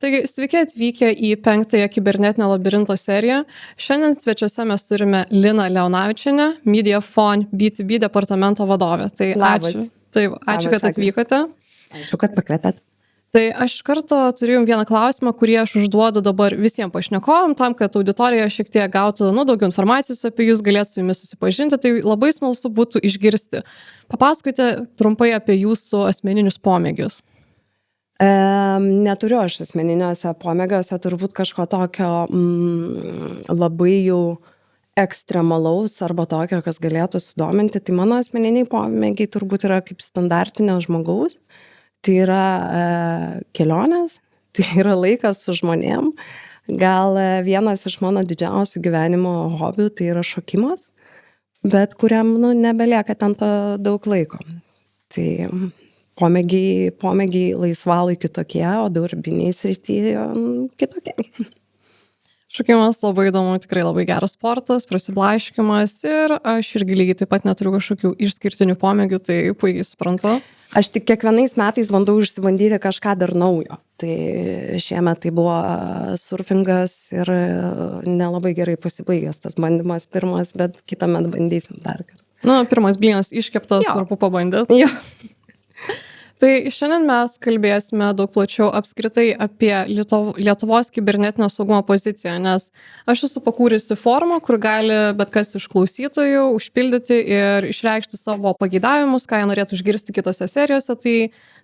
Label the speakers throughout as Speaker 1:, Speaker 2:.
Speaker 1: Taigi, sveiki atvykę į 5-ąją kibernetinio labirinto seriją. Šiandien svečiuose mes turime Liną Leonavičienę, MediaFone B2B departamento vadovę. Tai
Speaker 2: Labas.
Speaker 1: ačiū, kad atvykote.
Speaker 2: Ačiū, kad pakvietėt.
Speaker 1: Tai aš iš karto turiu jums vieną klausimą, kurį aš užduodu dabar visiems pašnekovam, tam, kad auditorija šiek tiek gautų daugiau informacijos apie jūs, galėtų su jumis susipažinti. Tai labai smalsu būtų išgirsti. Papasakokite trumpai apie jūsų asmeninius pomėgius.
Speaker 2: Neturiu aš asmeniniuose pomėgiuose turbūt kažko tokio labai jau ekstremalaus arba tokio, kas galėtų sudominti. Tai mano asmeniniai pomėgiai turbūt yra kaip standartinio žmogaus. Tai yra kelionės, tai yra laikas su žmonėm. Gal vienas iš mano didžiausių gyvenimo hobių tai yra šokimas, bet kuriam nebelieka ten to daug laiko. Tai pomėgiai laisvalaikiu tokie, o darbiniai srityje kitokie.
Speaker 1: Šokimas labai įdomu, tikrai labai geras sportas, prasiblaškymas ir aš irgi lygiai taip pat neturiu kažkokių išskirtinių pomėgių, tai puikiai suprantu.
Speaker 2: Aš tik kiekvienais metais bandau išsibandyti kažką dar naujo. Tai šiemet tai buvo surfingas ir nelabai gerai pasibaigęs tas bandymas pirmas, bet kitąmet bandysim dar kartą.
Speaker 1: Pirmas blynas iškeptas, svarbu pabandyti.
Speaker 2: Jo.
Speaker 1: Tai šiandien mes kalbėsime daug plačiau apskritai apie Lietuvos kibernetinio saugumo poziciją, nes aš esu pakūrusi formą, kur gali bet kas iš klausytojų užpildyti ir išreikšti savo pageidavimus, ką jie norėtų išgirsti kitose serijose. Tai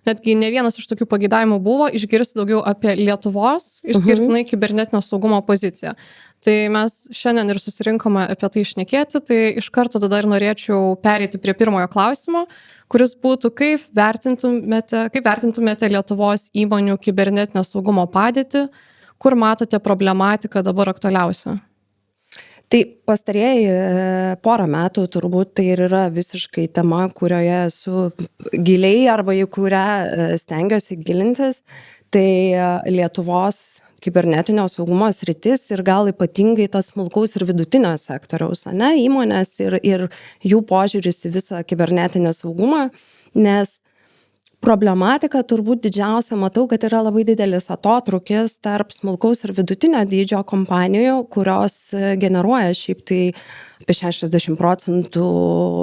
Speaker 1: netgi ne vienas iš tokių pageidavimų buvo išgirsti daugiau apie Lietuvos išskirtinai kibernetinio saugumo poziciją. Tai mes šiandien ir susirinkome apie tai šnekėti, tai iš karto tada ir norėčiau pereiti prie pirmojo klausimo, kuris būtų, kaip vertintumėte Lietuvos įmonių kibernetinio saugumo padėtį, kur matote problematiką dabar aktualiausia?
Speaker 2: Tai pastarieji porą metų turbūt tai ir yra visiškai tema, kurioje esu giliai arba į kurią stengiuosi gilintis. Tai Lietuvos kibernetinio saugumo sritis ir gal ypatingai tas smulkaus ir vidutinio sektoriaus, įmonės ir jų požiūris į visą kibernetinį saugumą, nes problematika turbūt didžiausia matau, kad yra labai didelis atotrūkis tarp smulkaus ir vidutinio dydžio kompanijų, kurios generuoja šiaip tai apie 60%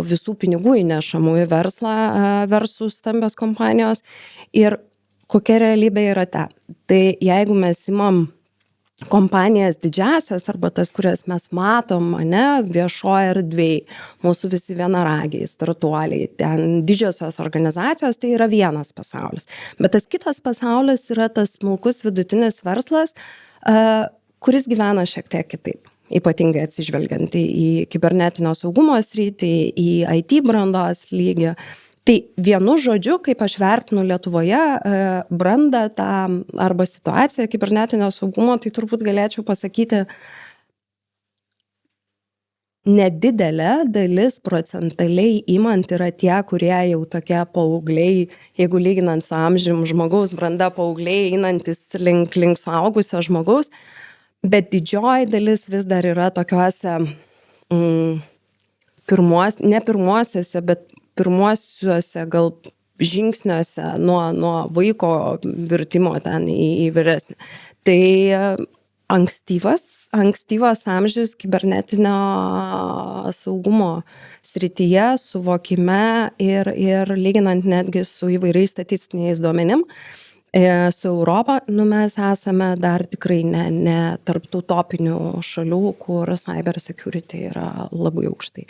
Speaker 2: visų pinigų įnešamų į verslą versus stambios kompanijos. Ir kokia realybė yra ta? Tai jeigu mes imam kompanijas didžiasias arba tas, kurias mes matom, viešoje erdvėje, mūsų visi vienaragiai, startuoliai, ten didžiosios organizacijos, tai yra vienas pasaulis. Bet tas kitas pasaulis yra tas smulkus vidutinis verslas, kuris gyvena šiek tiek kitaip. Ypatingai atsižvelgiant į kibernetinio saugumo sritį, į IT brandos lygį. Tai vienu žodžiu, kaip aš vertinu Lietuvoje brandą tą arba situaciją kibernetinio saugumo, tai turbūt galėčiau pasakyti, nedidelė dalis procentaliai imant yra tie, kurie jau tokie paaugliai, jeigu lyginant su amžium žmogaus branda paaugliai, einantis link suaugusio žmogaus, bet didžioji dalis vis dar yra tokiuose ne pirmuosiuose, bet pirmuosiuose gal žingsniuose nuo vaiko virtimo ten į vyresnį. Tai ankstyvas amžius kibernetinio saugumo srityje, suvokime ir lyginant netgi su įvairiais statistiniais duomenim, su Europą, mes esame dar tikrai ne tarp tų topinių šalių, kur cyber security yra labai aukštai.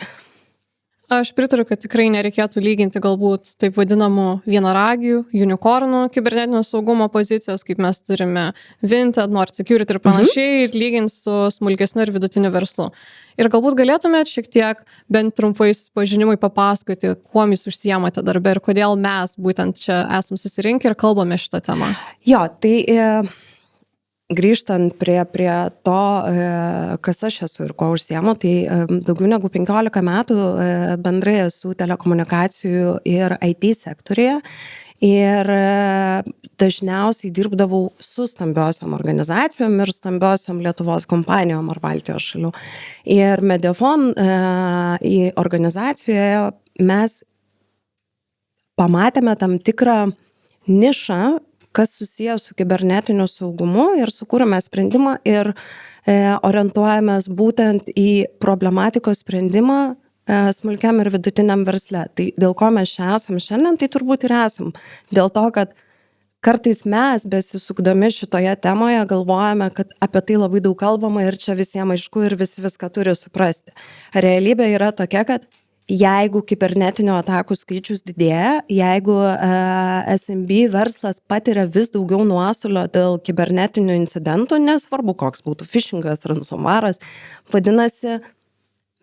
Speaker 1: Aš pritariu, kad tikrai nereikėtų lyginti galbūt taip vadinamų vienaragių, unikornų kibernetinio saugumo pozicijos, kaip mes turime Vinted, Nord Security ir panašiai, ir lyginti su smulkesniu ir vidutiniu verslu. Ir galbūt galėtumėte šiek tiek bent trumpais pažinimui papasakoti, kuo jūs užsiemate darbe ir kodėl mes būtent čia esam susirinkę ir kalbame šitą temą.
Speaker 2: Jo, tai grįžtant prie to, kas aš esu ir ko užsiemu, tai daugiau negu 15 metų bendrai esu telekomunikacijų ir IT sektorėje ir dažniausiai dirbdavau su stambiosiom organizacijom ir stambiosiom Lietuvos kompanijom ar Baltijos šalių. Ir MediaFone organizacijoje mes pamatėme tam tikrą nišą, kas susijęs su kibernetiniu saugumu ir sukūrėme sprendimą ir orientuojamės būtent į problematikos sprendimą smulkiam ir vidutiniam versle. Tai dėl ko mes čia esam šiandien, tai turbūt ir esam. Dėl to, kad kartais mes besisukdami šitoje temoje galvojame, kad apie tai labai daug kalbama ir čia visiems aišku ir visi viską turi suprasti. Realybė yra tokia, kad jeigu kibernetinio atakų skaičius didėja, jeigu SMB verslas patiria vis daugiau nuostolio dėl kibernetinių incidentų, nesvarbu koks būtų phishingas, ransomware'as, vadinasi,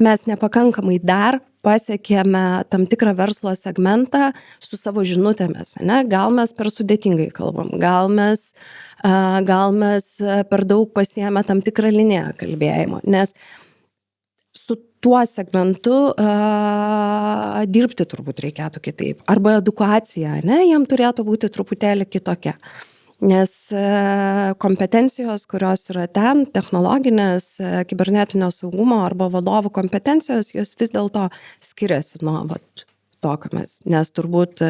Speaker 2: mes nepakankamai dar pasiekėme tam tikrą verslo segmentą su savo žinutėmis. Ne? Gal mes per sudėtingai kalbam, gal mes per daug pasiėmė tam tikrą liniją kalbėjimo, nes su tuo segmentu dirbti turbūt reikėtų kitaip. Arba edukacija, ne, jam turėtų būti truputėlį kitokia. Nes kompetencijos, kurios yra ten, technologinės, kibernetinio saugumo arba vadovų kompetencijos, jos vis dėlto skiriasi nuo to, ką mes. Nes turbūt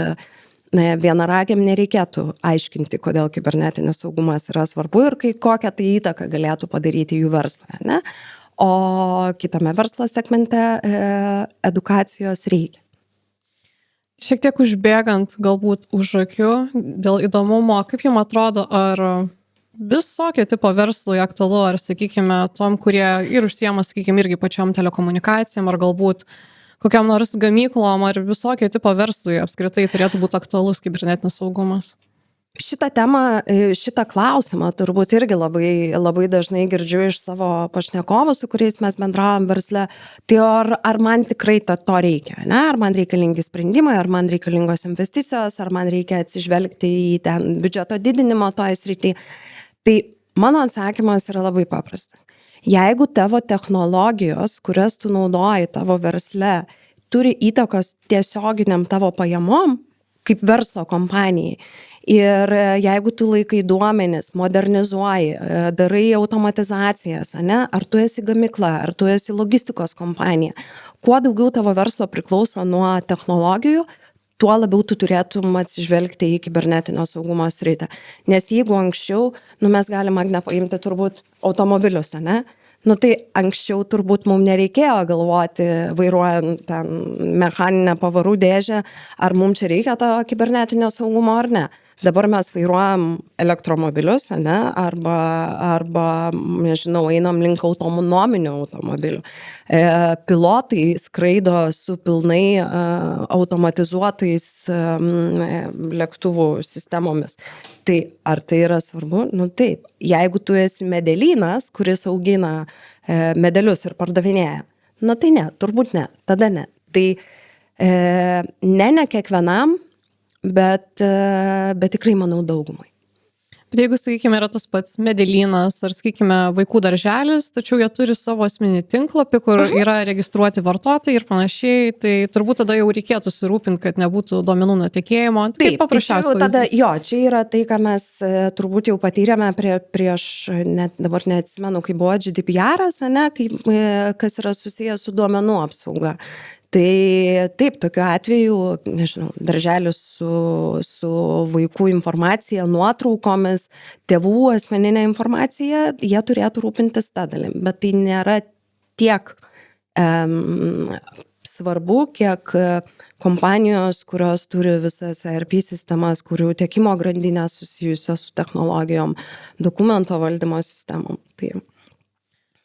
Speaker 2: vienaragiam nereikėtų aiškinti, kodėl kibernetinis saugumas yra svarbu ir kokią tai įtaką galėtų padaryti jų verslą. Ne? O kitame verslo segmente edukacijos reikia.
Speaker 1: Šiek tiek užbėgant galbūt už akių dėl įdomumo, kaip jums atrodo, ar visokio tipo verslui aktualu, ar, sakykime, tom, kurie ir užsiema, sakykime, irgi pačiom telekomunikacijom, ar galbūt kokiam nors gamyklom, ar visokio tipo verslui apskritai turėtų būti aktualus kibernetinis saugumas?
Speaker 2: Šitą temą, šitą klausimą turbūt irgi labai dažnai girdžiu iš savo pašnekovų, su kuriais mes bendravom versle. Tai ar man tikrai to reikia, ne? Ar man reikalingi sprendimai, ar man reikalingos investicijos, ar man reikia atsižvelgti į ten biudžeto didinimo toje srityje. Tai mano atsakymas yra labai paprastas. Jeigu tavo technologijos, kurias tu naudoji tavo versle, turi įtakos tiesioginiam tavo pajamom, kaip verslo kompanijai, ir jeigu tu laikai duomenis, modernizuoji, darai automatizacijas, ne? Ar tu esi gamykla, ar tu esi logistikos kompanija, kuo daugiau tavo verslo priklauso nuo technologijų, tuo labiau tu turėtum atsižvelgti į kibernetinio saugumo sritį. Nes jeigu anksčiau, mes galim Agne paimti turbūt automobilius, ne? Tai anksčiau turbūt mums nereikėjo galvoti, vairuojant ten mechaninę pavarų dėžę, ar mums čia reikia to kibernetinio saugumo ar ne. Dabar mes vairuojam elektromobilius, ne? Arba, nežinau, einam link autonominių automobilių. Pilotai skraido su pilnai automatizuotais lėktuvų sistemomis. Tai ar tai yra svarbu? Taip. Jeigu tu esi medelynas, kuris augina medelius ir pardavinėja, tai ne, turbūt ne, tada ne. Tai ne kiekvienam, bet tikrai manau daugumai.
Speaker 1: Bet jeigu, sakykime, yra tas pats medelynas ar, sakykime, vaikų darželis, tačiau jie turi savo asmeninį tinklapį, kur yra registruoti vartotojai ir panašiai, tai turbūt tada jau reikėtų susirūpinti, kad nebūtų duomenų nutekėjimo.
Speaker 2: Taip, paprasčiausiai pavyzdys. Čia yra tai, ką mes turbūt jau patyrėme prieš, dabar neatsimenu, kai buvo GDPR-as, kas yra susijęs su duomenų apsauga. Tai taip, tokiu atveju, nežinau, darželis su vaikų informacija, nuotraukomis, tėvų asmeninė informacija, jie turėtų rūpintis tą dalim. Bet tai nėra tiek svarbu, kiek kompanijos, kurios turi visas ERP sistemas, kurių tiekimo grandinės susijusios su technologijom, dokumento valdymo sistemom. Tai.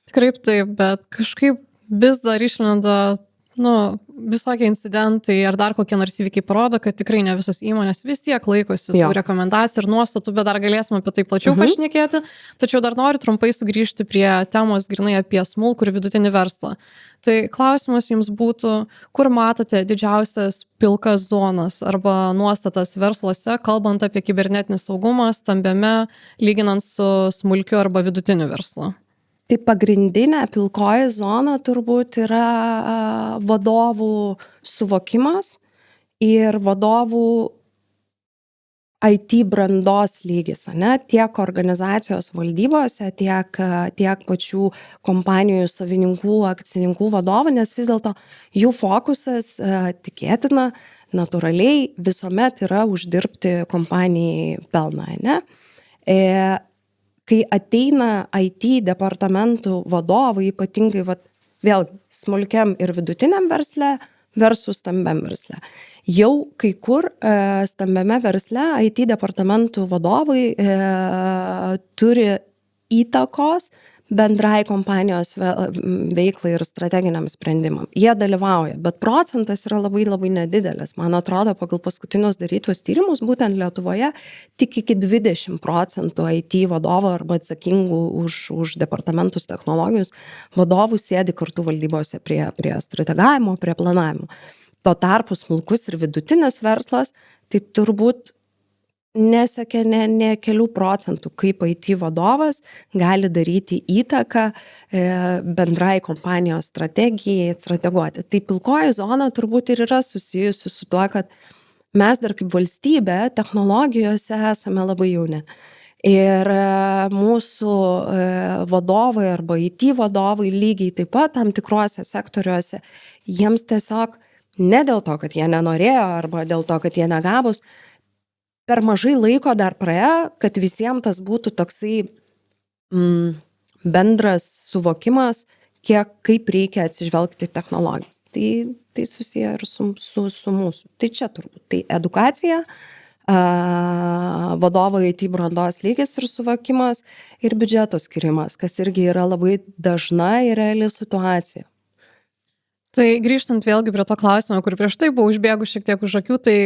Speaker 1: Tikrai taip, bet kažkaip vis dar išlenda visokie incidentai ar dar kokie nors įvykiai parodo, kad tikrai ne visos įmonės vis tiek laikosi tų rekomendacijų ir nuostatų, bet dar galėsime apie tai plačiau pašnekėti. Tačiau dar noriu trumpai sugrįžti prie temos grynai apie smulkų ir vidutinį verslą. Tai klausimas jums būtų, kur matote didžiausias pilkas zonas arba nuostatas versluose, kalbant apie kibernetinį saugumą stambiame, lyginant su smulkiu arba vidutiniu verslu?
Speaker 2: Tai pagrindinė pilkoji zona turbūt yra vadovų suvokimas ir vadovų IT brandos lygis, tiek organizacijos valdybose, tiek pačių kompanijų savininkų, akcininkų vadovų, nes vis dėlto jų fokusas tikėtina natūraliai visuomet yra uždirbti kompanijai pelną, ne? Kai ateina IT departamentų vadovai, ypatingai vėl smulkiam ir vidutiniam versle versus stambiam versle. Jau kai kur stambiame versle IT departamentų vadovai turi įtakos bendrai kompanijos veiklai ir strateginiam sprendimam. Jie dalyvauja, bet procentas yra labai labai nedidelis. Man atrodo, pagal paskutinius darytus tyrimus, būtent Lietuvoje, tik iki 20% IT vadovų arba atsakingų už departamentus technologijos vadovų sėdi kartu valdybose prie strategavimo, prie planavimo. Tuo tarpu smulkus ir vidutinis verslas, tai turbūt nesiekia ne kelių procentų, kaip IT vadovas gali daryti įtaką bendrai kompanijos strategijai, strateguoti. Tai pilkoji zona turbūt ir yra susijusi su tuo, kad mes dar kaip valstybė technologijose esame labai jauni. Ir mūsų vadovai arba IT vadovai lygiai taip pat tam tikruose sektoriuose, jiems tiesiog ne dėl to, kad jie nenorėjo arba dėl to, kad jie negavus, per mažai laiko dar praėjo, kad visiems tas būtų toksai bendras suvokimas, kaip reikia atsižvelgti technologijas. Tai susiję ir su mūsų. Tai čia turbūt. Tai edukacija, vadovo IT brandos lygis ir suvokimas ir biudžeto skirimas, kas irgi yra labai dažna ir reali situacija.
Speaker 1: Tai grįžtant vėlgi prie to klausimo, kur prieš tai buvo užbėgu šiek tiek už akių, tai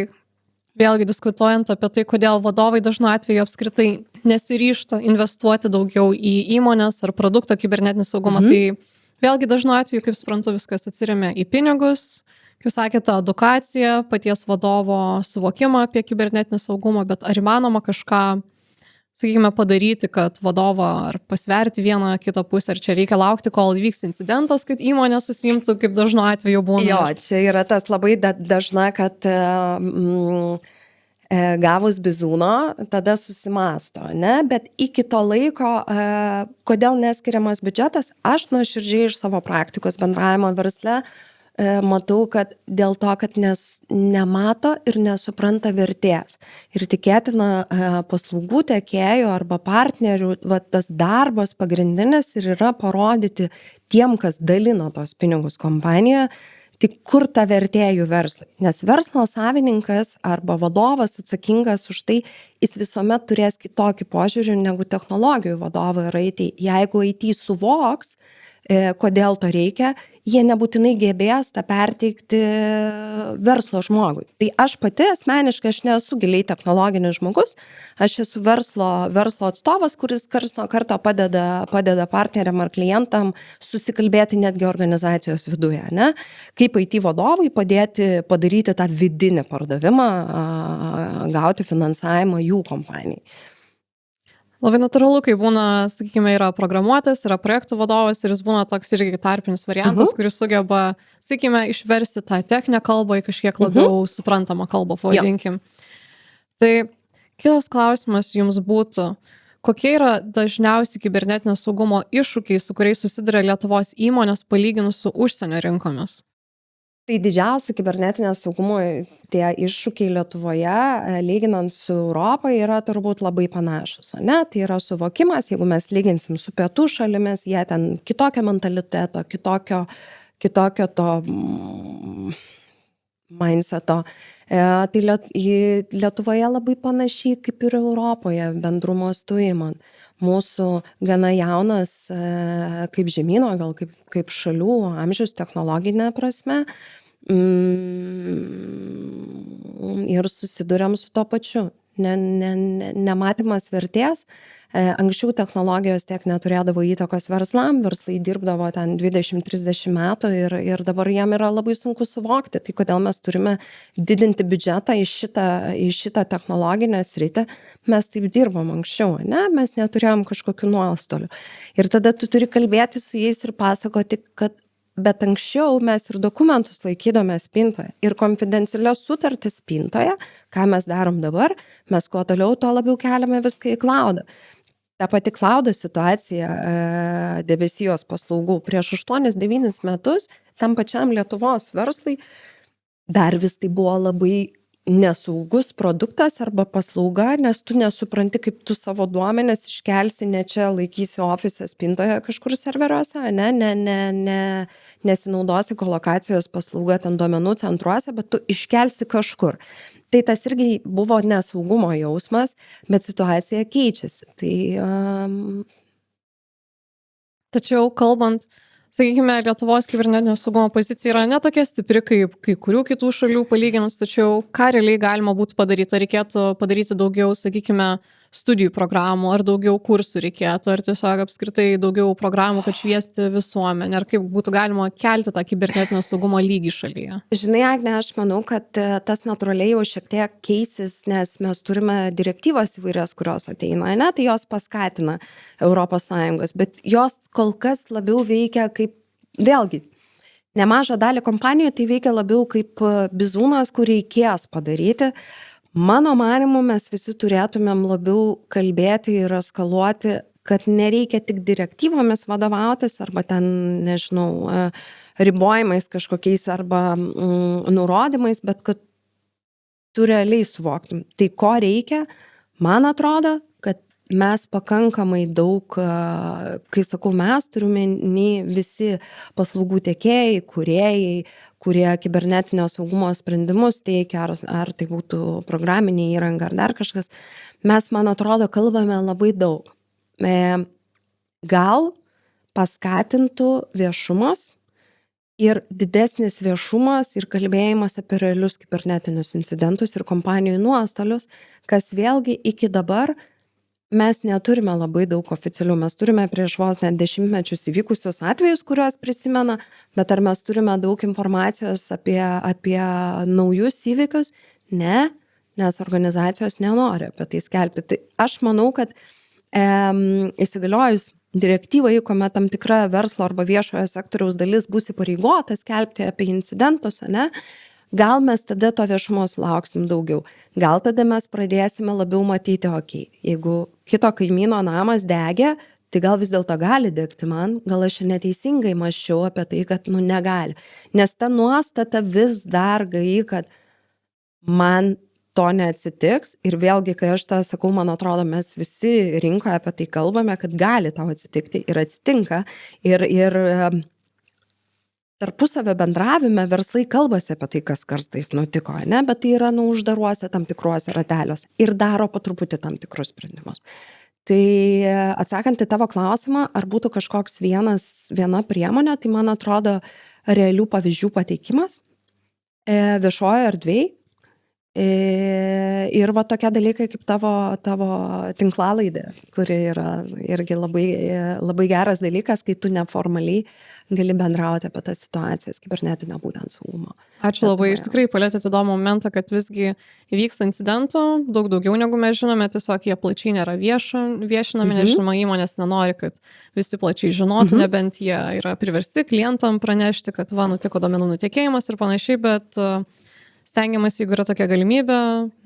Speaker 1: vėlgi diskutuojant apie tai, kodėl vadovai dažnu atveju apskritai nesiryžta investuoti daugiau į įmonės ar produkto kibernetinį saugumą, tai vėlgi dažnu atveju, kaip suprantu, viskas atsiremia į pinigus, kaip sakėte, edukacija, paties vadovo suvokimą apie kibernetinį saugumą, bet ar įmanoma kažką, sakykime, padaryti, kad vadovą ar pasverti vieną kitą pusę, ar čia reikia laukti, kol įvyks incidentas, kad įmonė susiimtų, kaip dažnu atveju būna?
Speaker 2: Jo, čia yra tas labai dažna, kad gavus bizūno, tada susimasto, ne? Bet iki to laiko, kodėl neskiriamas biudžetas, aš nuoširdžiai iš savo praktikos bendravimo versle matau, kad dėl to, kad nemato ir nesupranta vertės. Ir tikėtina paslaugų tiekėjų arba partnerių, tas darbas pagrindinis ir yra parodyti tiem, kas dalino tos pinigus kompanijoje, tik kur ta vertė jų verslui. Nes verslo savininkas arba vadovas atsakingas už tai, jis visuomet turės kitokį požiūrį negu technologijų vadovai ir IT. Jeigu IT suvoks, kodėl to reikia, jie nebūtinai gebės tą perteikti verslo žmogui. Tai aš pati asmeniškai, aš nesu giliai technologinis žmogus, aš esu verslo atstovas, kuris karts nuo karto padeda partneriam ar klientam susikalbėti netgi organizacijos viduje, ne? Kaip IT vadovui padaryti tą vidinį pardavimą, gauti finansavimą jų kompanijai.
Speaker 1: Labai natūralu, kai būna, sakykime, yra programuotojas, yra projektų vadovas ir jis būna toks irgi tarpinis variantas, kuris sugeba, sakykime, išversti tą techninę kalbą į kažkiek labiau suprantamą kalbą, pavadinkim. Tai kitas klausimas jums būtų, kokie yra dažniausiai kibernetinio saugumo iššūkiai, su kuriais susiduria Lietuvos įmonės palyginus su užsienio rinkomis?
Speaker 2: Tai didžiausia kibernetinio saugumo tie iššūkiai Lietuvoje, lyginant su Europoje, yra turbūt labai panašus. Ne? Tai yra suvokimas, jeigu mes lyginsim su pietų šalimis, jie ten kitokio mentaliteto, kitokio to mindseto. Tai Lietuvoje labai panašiai kaip ir Europoje bendrumo stuimant. Mūsų gana jaunas kaip žemyno, gal kaip šalių amžius technologinė prasme ir susiduriam su to pačiu. Nematymas vertės. Anksčiau technologijos tiek neturėdavo įtakos verslam, verslai dirbdavo ten 20-30 metų ir dabar jam yra labai sunku suvokti. Tai kodėl mes turime didinti biudžetą į šitą technologinę sritį, mes taip dirbom anksčiau, ne? Mes neturėjom kažkokių nuostolių. Ir tada tu turi kalbėti su jais ir pasakoti, kad bet anksčiau mes ir dokumentus laikydome spintoje ir konfidencialios sutartys spintoje, ką mes darom dabar, mes kuo toliau, tuo labiau keliame viską į cloudą. Ta pati cloudo situacija debesijos paslaugų prieš 8-9 metus tam pačiam Lietuvos verslui dar vis tai buvo labai nesaugus produktas arba paslauga, nes tu nesupranti, kaip tu savo duomenis iškelsi, ne čia laikysi ofise spintoje kažkur serveriuose, nesinaudosi kolokacijos paslauga ten duomenų centruose, bet tu iškelsi kažkur. Tai tas irgi buvo nesaugumo jausmas, bet situacija keičiasi.
Speaker 1: Tačiau kalbant, sakykime, Lietuvos kibernetinio saugumo pozicija yra ne tokia stipri kaip kai kurių kitų šalių palyginus, tačiau ką realiai galima būtų padaryti? Ar reikėtų padaryti daugiau, sakykime, studijų programų, ar daugiau kursų reikėtų, ar tiesiog apskritai daugiau programų, kad šviesti visuomenę, ar kaip būtų galima kelti tą kibernetinio saugumo lygį šalyje?
Speaker 2: Žinai, Agne, aš manau, kad tas natūraliai jau šiek tiek keisis, nes mes turime direktyvas įvairias, kurios ateina, ne, tai jos paskatina ES, bet jos kol kas labiau veikia kaip, vėlgi, nemažą dalį kompanijų tai veikia labiau kaip bizūnas, kur reikės padaryti. Mano manymu, mes visi turėtumėm labiau kalbėti ir eskaluoti, kad nereikia tik direktyvomis vadovautis arba ten, nežinau, ribojimais kažkokiais arba nurodymais, bet kad tu realiai suvoktum. Tai ko reikia, man atrodo, kad mes pakankamai daug, kai sakau mes, turime visi paslaugų tiekėjai, kūrėjai, kurie kibernetinio saugumo sprendimus teikia, ar tai būtų programinė įranga ar dar kažkas, mes, man atrodo, kalbame labai daug. Gal paskatintų viešumas ir didesnis viešumas ir kalbėjimas apie realius kibernetinius incidentus ir kompanijų nuostolius, kas vėlgi iki dabar mes neturime labai daug oficialių. Mes turime prieš vos net 10 mečius įvykusius atvejus, kuriuos prisimena, bet ar mes turime daug informacijos apie naujus įvykius? Ne, nes organizacijos nenori apie tai skelbti. Tai aš manau, kad įsigaliojus direktyvai, kuomet tam tikra verslo arba viešojo sektoriaus dalis bus įpareigota skelbti apie incidentus, ne? Gal mes tada to viešumo sulauksim daugiau. Gal tada mes pradėsime labiau matyti, jeigu kito kaimyno namas degė, tai gal vis dėlto gali degti man, gal aš neteisingai mąsčiau apie tai, kad negali. Nes ta nuostata vis dar gai, kad man to neatsitiks ir vėlgi, kai aš tą sakau, man atrodo, mes visi rinkoje apie tai kalbame, kad gali tau atsitikti ir atsitinka ir tarpusavio bendravime verslai kalbasi apie tai, kas kartais nutiko, ne? Bet tai yra uždaruose tam tikruose rateliuose ir daro po truputį tam tikrus sprendimus. Tai atsakant į tavo klausimą, ar būtų kažkoks viena priemonė, tai man atrodo realių pavyzdžių pateikimas viešoje erdvėje. Ir va tokie dalykai kaip tavo tinklalaidė, kuri yra irgi labai geras dalykas, kai tu neformaliai gali bendrauti apie tas situacijas kibernetinio būtent saugumo.
Speaker 1: Ačiū labai, iš tikrai palėtėte įdomų momentą, kad visgi įvyksta incidentų, daug daugiau negu mes žinome, tiesiog jie plačiai nėra viešinami, nežinoma, įmonės nenori, kad visi plačiai žinotų, nebent jie yra priversti klientam pranešti, kad nutiko duomenų nutekėjimas ir panašiai, bet stengiamas, jeigu yra tokia galimybė,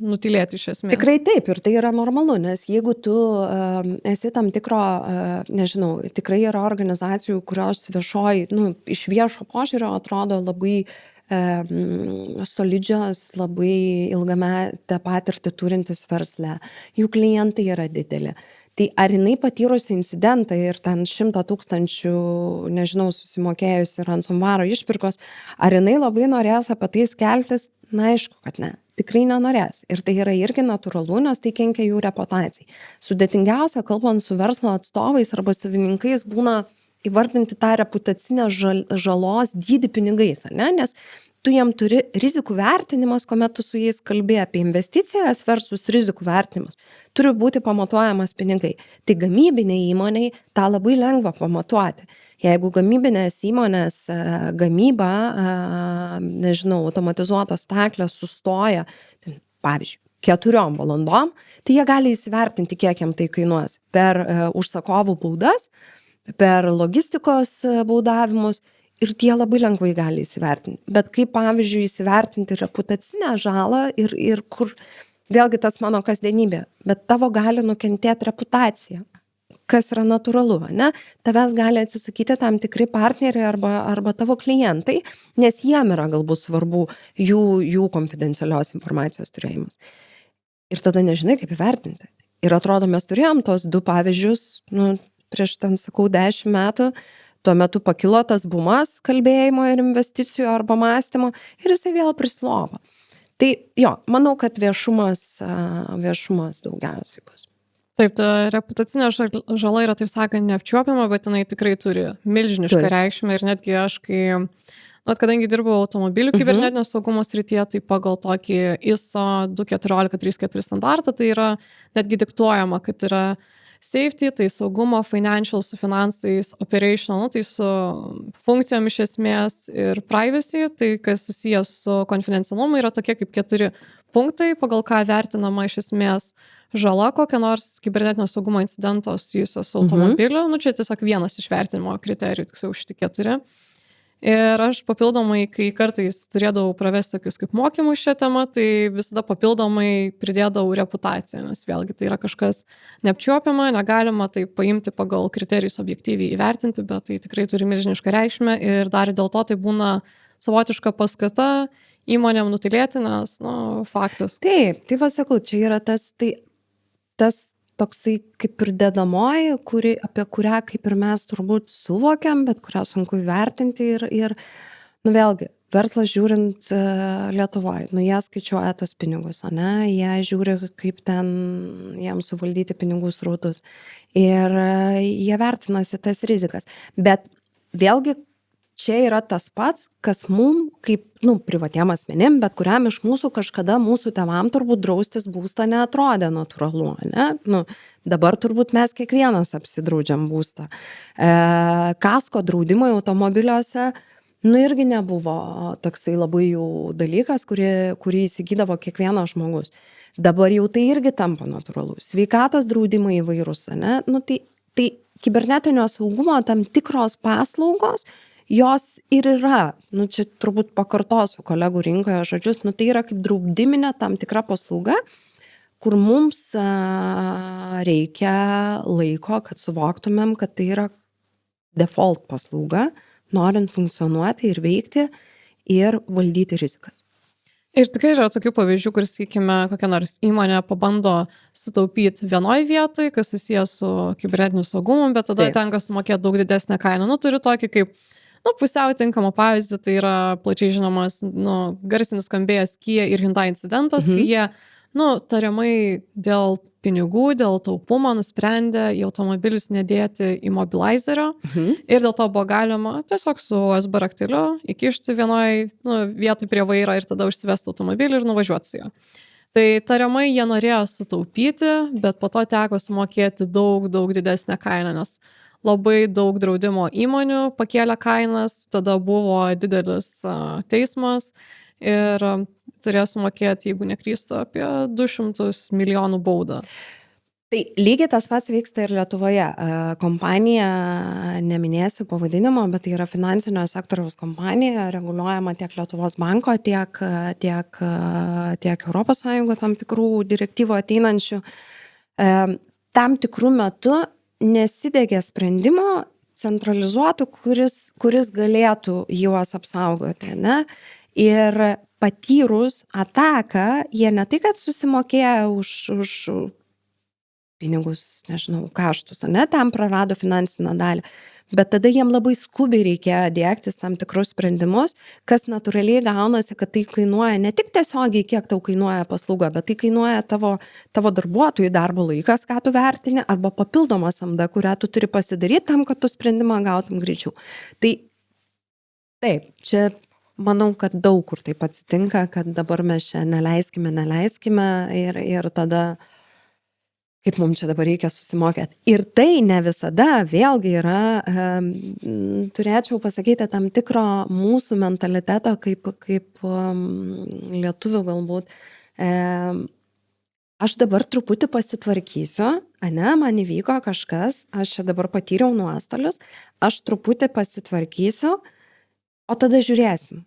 Speaker 1: nutylėti iš esmės.
Speaker 2: Tikrai taip, ir tai yra normalu, nes jeigu tu esi tam tikro, nežinau, tikrai yra organizacijų, kurios viešoji, iš viešo požiūrio atrodo labai solidžios, labai ilgametę patirtį turintis versle. Jų klientai yra dideli. Tai ar jinai patyrusi incidentą ir ten 100 000, nežinau, susimokėjusi ransomwaro išpirkos, ar jinai labai norės apie tai skelbtis? Na, aišku, kad ne. Tikrai nenorės. Ir tai yra irgi natūralu, nes tai kenkia jų reputacijai. Sudėtingiausia, kalbant su verslo atstovais arba savininkais, būna įvardinti tą reputacinę žalos dydį pinigais, ne? Nes tu jam turi rizikų vertinimas, kuomet tu su jais kalbė apie investicijas versus rizikų vertinimas. Turi būti pamatuojamas pinigai. Tai gamybiniai įmoniai tą labai lengva pamatuoti. Jeigu gamybinės įmonės gamyba, nežinau, automatizuotos staklės sustoja, pavyzdžiui, 4 valandom, tai jie gali įsivertinti, kiek jam tai kainuos per užsakovų baudas, per logistikos baudavimus ir tie labai lengvai gali įsivertinti. Bet kaip, pavyzdžiui, įsivertinti reputacinę žalą ir kur, vėlgi tas mano kasdienybė, bet tavo gali nukentėti reputacija. kas yra natūralu, ne? Tavęs gali atsisakyti tam tikri partneriai arba tavo klientai, nes jiem yra galbūt svarbu jų konfidencialios informacijos turėjimas. Ir tada nežinai, kaip įvertinti. Ir atrodo, mes turėjom tos 2 pavyzdžius, prieš 10 metų, tuo metu pakilo tas bumas kalbėjimo ir investicijų arba mąstymo ir jisai vėl prislovo. Tai jo, manau, kad viešumas daugiausiai bus.
Speaker 1: Taip, ta reputacinė žala yra, taip sakant, neapčiuopiama, bet jinai tikrai turi milžinišką reikšmę ir netgi aš, kadangi dirbau automobilių kibernetinio saugumo srityje, tai pagal tokį ISO 21434 standartą, tai yra netgi diktuojama, kad yra safety, tai saugumo, financial su finansais, operational, tai su funkcijom iš esmės ir privacy, tai kas susijęs su konfidencialumu yra tokie kaip 4 punktai, pagal ką vertinama iš esmės žala kokia nors kibernetinio saugumo incidento susijusio su automobiliu. Čia tiesiog vienas iš vertinimo kriterijų, tiksliau šitie 4. Ir aš papildomai, kai kartais turėdavau pravesti tokius kaip mokymus šią temą, tai visada papildomai pridėdavau reputaciją, nes vėlgi tai yra kažkas neapčiuopiama, negalima tai paimti pagal kriterijus objektyviai įvertinti, bet tai tikrai turi milžinišką reikšmę ir dar dėl to tai būna savotiška paskata įmonėm nutilėti, nes, faktas.
Speaker 2: Taip, tai sakau, čia yra tas toksai kaip ir dedamoji, apie kurią kaip ir mes turbūt suvokiam, bet kurią sunku įvertinti ir vėlgi, verslas žiūrint Lietuvoje, jie skaičiuoja tos pinigus, jie žiūri, kaip ten jiem suvaldyti pinigų srautus ir jie vertinasi tas rizikas, bet vėlgi čia yra tas pats, kas mum kaip, privatiem asmenim, bet kuriam iš mūsų kažkada mūsų tėvam turbūt draustis būstą neatrodė natūralu, ne? Dabar turbūt mes kiekvienas apsidraudžiam būstą. Kasko draudimai automobiliuose, irgi nebuvo toksai labai jau dalykas, kurį įsigydavo kiekvienas žmogus. Dabar jau tai irgi tampa natūralu. Sveikatos draudimai įvairūs, ne? Tai kibernetinio saugumo tam tikros paslaugos, jos ir yra, čia turbūt pakartosiu kolegų rinkoje žodžius, tai yra kaip draudiminė tam tikra paslauga, kur mums reikia laiko, kad suvoktumėm, kad tai yra default paslauga, norint funkcionuoti ir veikti ir valdyti rizikas.
Speaker 1: Ir tikrai yra tokių pavyzdžių, kur, sakykime, kokia nors įmonė pabando sutaupyti vienoje vietoje, kas susijęs su kibernetiniu saugumu, bet tada tenka sumokėti daug didesnę kainą. Turiu tokį kaip pusiau tinkamą pavyzdį, tai yra plačiai žinomas, garsiai nuskambėjęs Kia ir Hyundai incidentas, kai jie, tariamai dėl pinigų, dėl taupumo nusprendė į automobilius nedėti immobilizerio ir dėl to buvo galima tiesiog su USB rakteliu įkišti vienoje vietoj prie vairo ir tada užsivesti automobilį ir nuvažiuoti su juo. Tai tariamai jie norėjo sutaupyti, bet po to teko sumokėti daug didesnę kainą, nes labai daug draudimo įmonių pakėlė kainas, tada buvo didelis teismas ir turėjo sumokėti, jeigu neklystu, apie 200 milijonų baudą.
Speaker 2: Tai lygiai tas pats vyksta ir Lietuvoje. Kompanija, neminėsiu pavadinimo, bet tai yra finansinio sektoriaus kompanija, reguliuojama tiek Lietuvos banko, tiek Europos Sąjungo tam tikrų direktyvų ateinančių. Tam tikrų metų nesidegė sprendimo centralizuotų, kuris galėtų juos apsaugoti, ne? Ir patyrus ataką, jie ne tai, kad susimokėjo už pinigus, nežinau, kaštus, ne, tam prarado finansinę dalį, bet tada jiem labai skubiai reikėjo dėktis tam tikrus sprendimus, kas natūraliai gaunasi, kad tai kainuoja ne tik tiesiogiai, kiek tau kainuoja paslauga, bet tai kainuoja tavo darbuotojų darbo laikas, ką tu vertini, arba papildoma samda, kurią tu turi pasidaryti tam, kad tu sprendimą gautum greičiau. Tai taip, čia manau, kad daug kur taip atsitinka, kad dabar mes čia neleiskime ir tada kaip mums čia dabar reikia susimokėti. Ir tai ne visada vėlgi yra, turėčiau pasakyti, tam tikro mūsų mentaliteto kaip lietuvių galbūt. Aš dabar truputį pasitvarkysiu, man įvyko kažkas, aš čia dabar patyriau nuostolius, aš truputį pasitvarkysiu, o tada žiūrėsim.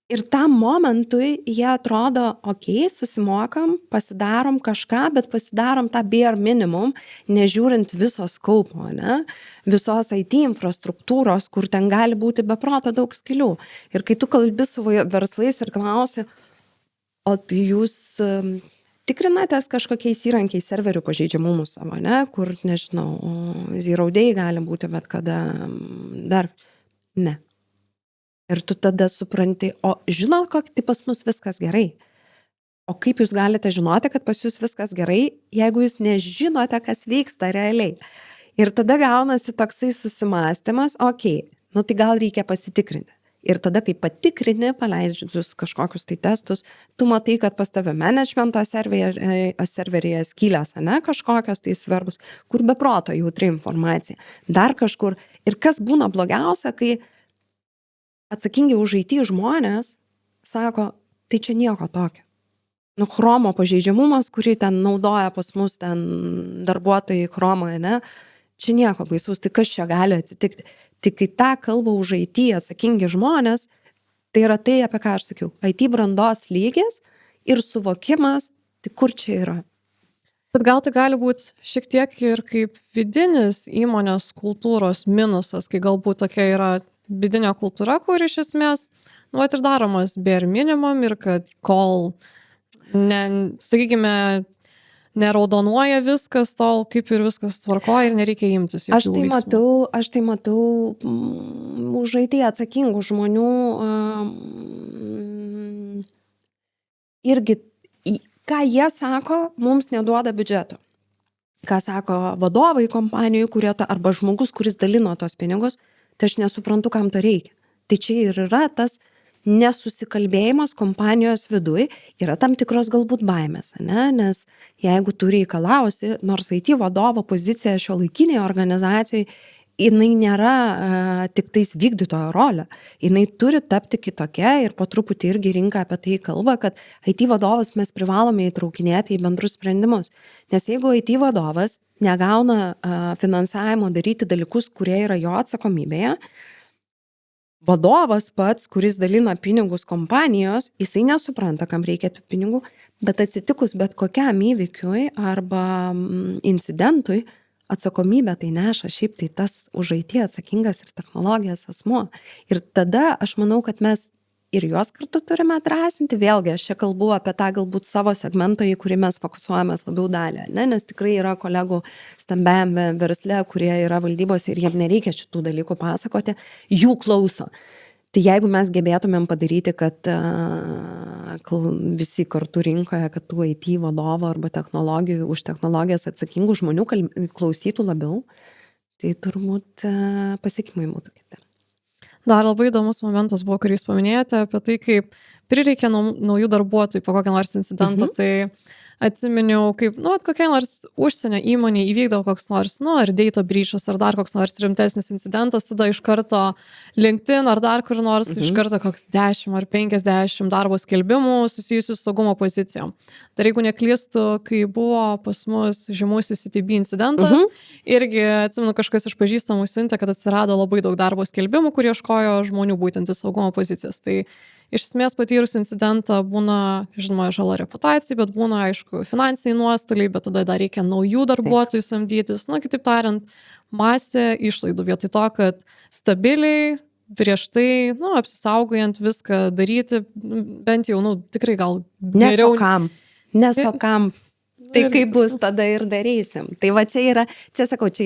Speaker 2: Ir tam momentui jie atrodo, okei, susimokam, pasidarom kažką, bet pasidarom tą bare minimum, nežiūrint viso skaupo, ne? Visos IT infrastruktūros, kur ten gali būti beproto daug skilių. Ir kai tu kalbi su verslais ir klausi, o tai jūs tikrinatės kažkokiais įrankiais serverių pažeidžiamumus savo, ne? Kur, nežinau, zero day gali būti, bet kada dar ne. Ir tu tada supranti, o žinot, tai pas mus viskas gerai. O kaip jūs galite žinoti, kad pas jūs viskas gerai, jeigu jūs nežinote, kas vyksta realiai. Ir tada gaunasi toksai susimąstymas, okei, nu tai gal reikia pasitikrinti. Ir tada, kai patikrini, paleidžius kažkokius tai testus, tu matai, kad pas tave managemento serveryje skylės, ne, kažkokios tai svarbus, kur beproto jautri informacija. Dar kažkur. Ir kas būna blogiausia, kai atsakingi už IT žmonės sako, tai čia nieko tokio. Nu, chromo pažeidžiamumas, kurį ten naudoja pas mus ten darbuotojai chromoje, ne? Čia nieko baisaus, tai kas čia gali atsitikti. Tik kai tą kalba už IT atsakingi žmonės, tai yra tai, apie ką aš sakiau. IT brandos lygis ir suvokimas, tai kur čia yra.
Speaker 1: Bet gal tai gali būti šiek tiek ir kaip vidinis įmonės kultūros minusas, kai galbūt tokia yra vidinė kultūra, kur iš esmės, nu, ir daromas bare minimum ir kad kol, sakykime, neraudonuoja viskas, tol kaip ir viskas tvarkoja ir nereikia imtis jokių veiksmų.
Speaker 2: Aš tai matau už IT atsakingų žmonių irgi, ką jie sako, mums neduoda biudžeto. Ką sako vadovai kompanijų, kurie arba žmogus, kuris dalino tos pinigus, tai aš nesuprantu, kam to reikia. Tai čia ir yra tas nesusikalbėjimas kompanijos viduj, yra tam tikros galbūt baimės, ne? Nes jeigu tu reikalausi, nors IT vadovo pozicija šiuolaikinėje organizacijoje, jinai nėra tik tais vykdytojo rolė. Jinai turi tapti kitokia ir po truputį irgi rinka apie tai kalba, kad IT vadovas mes privalome įtraukinėti į bendrus sprendimus. Nes jeigu IT vadovas negauna finansavimo daryti dalykus, kurie yra jo atsakomybėje, vadovas pats, kuris dalina pinigus kompanijos, jisai nesupranta, kam reikia tų pinigų, bet atsitikus bet kokiam įvykiui arba incidentui, atsakomybę tai neša šiaip tai tas už IT atsakingas ir technologijas asmuo. Ir tada aš manau, kad mes ir juos kartu turime drąsinti. Vėlgi, aš čia kalbu apie tą galbūt savo segmentą, į kurį mes fokusuojamės labiau dalį, ne? Nes tikrai yra kolegų stambiame versle, kurie yra valdybose ir jiems nereikia šitų dalykų pasakoti, jų klauso. Tai jeigu mes gebėtumėm padaryti, kad visi kartu rinkoje, kad tų IT vadovo arba technologijų, už technologijas atsakingų žmonių klausytų labiau, tai turbūt pasiekimai būtų kiti.
Speaker 1: Dar labai įdomus momentas buvo, kurį jūs paminėjote, apie tai, kaip prireikia naujų darbuotojų po kokią nors incidentą, tai atsiminiau, kaip, kokia nors užsienio įmonė įvykdavo koks nors, ar data breachas, ar dar koks nors rimtesnis incidentas, tada iš karto LinkedIn ar dar kur nors, iš karto koks 10 ar 50 darbo skelbimų susijusių su saugumo pozicijom. Dar jeigu neklystu, kai buvo pas mus žymusis CTB incidentas, irgi atsimenu, kažkas iš pažįstamų siuntė, kad atsirado labai daug darbo skelbimų, kurie ieškojo žmonių būtent į saugumo pozicijas. Tai iš esmės patyrus incidentą būna, žinoma, žala reputacijai, bet būna, aišku, finansiniai nuostoliai, bet tada dar reikia naujų darbuotojų samdytis. Kitaip tariant, masė išlaidų vietoj to, kad stabiliai, prieš tai, apsisaugojant viską daryti, bent jau, tikrai gal geriau.
Speaker 2: Nesokam. Tai kaip bus, tada ir darysim. Tai va čia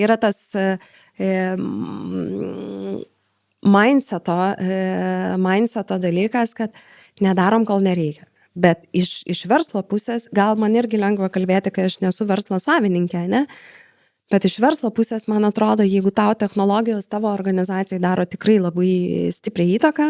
Speaker 2: yra tas mindseto dalykas, kad nedarom, kol nereikia. Bet iš verslo pusės, gal man irgi lengva kalbėti, kai aš nesu verslo savininkė, ne? Bet iš verslo pusės, man atrodo, jeigu tau technologijos tavo organizacijai daro tikrai labai stipriai įtaką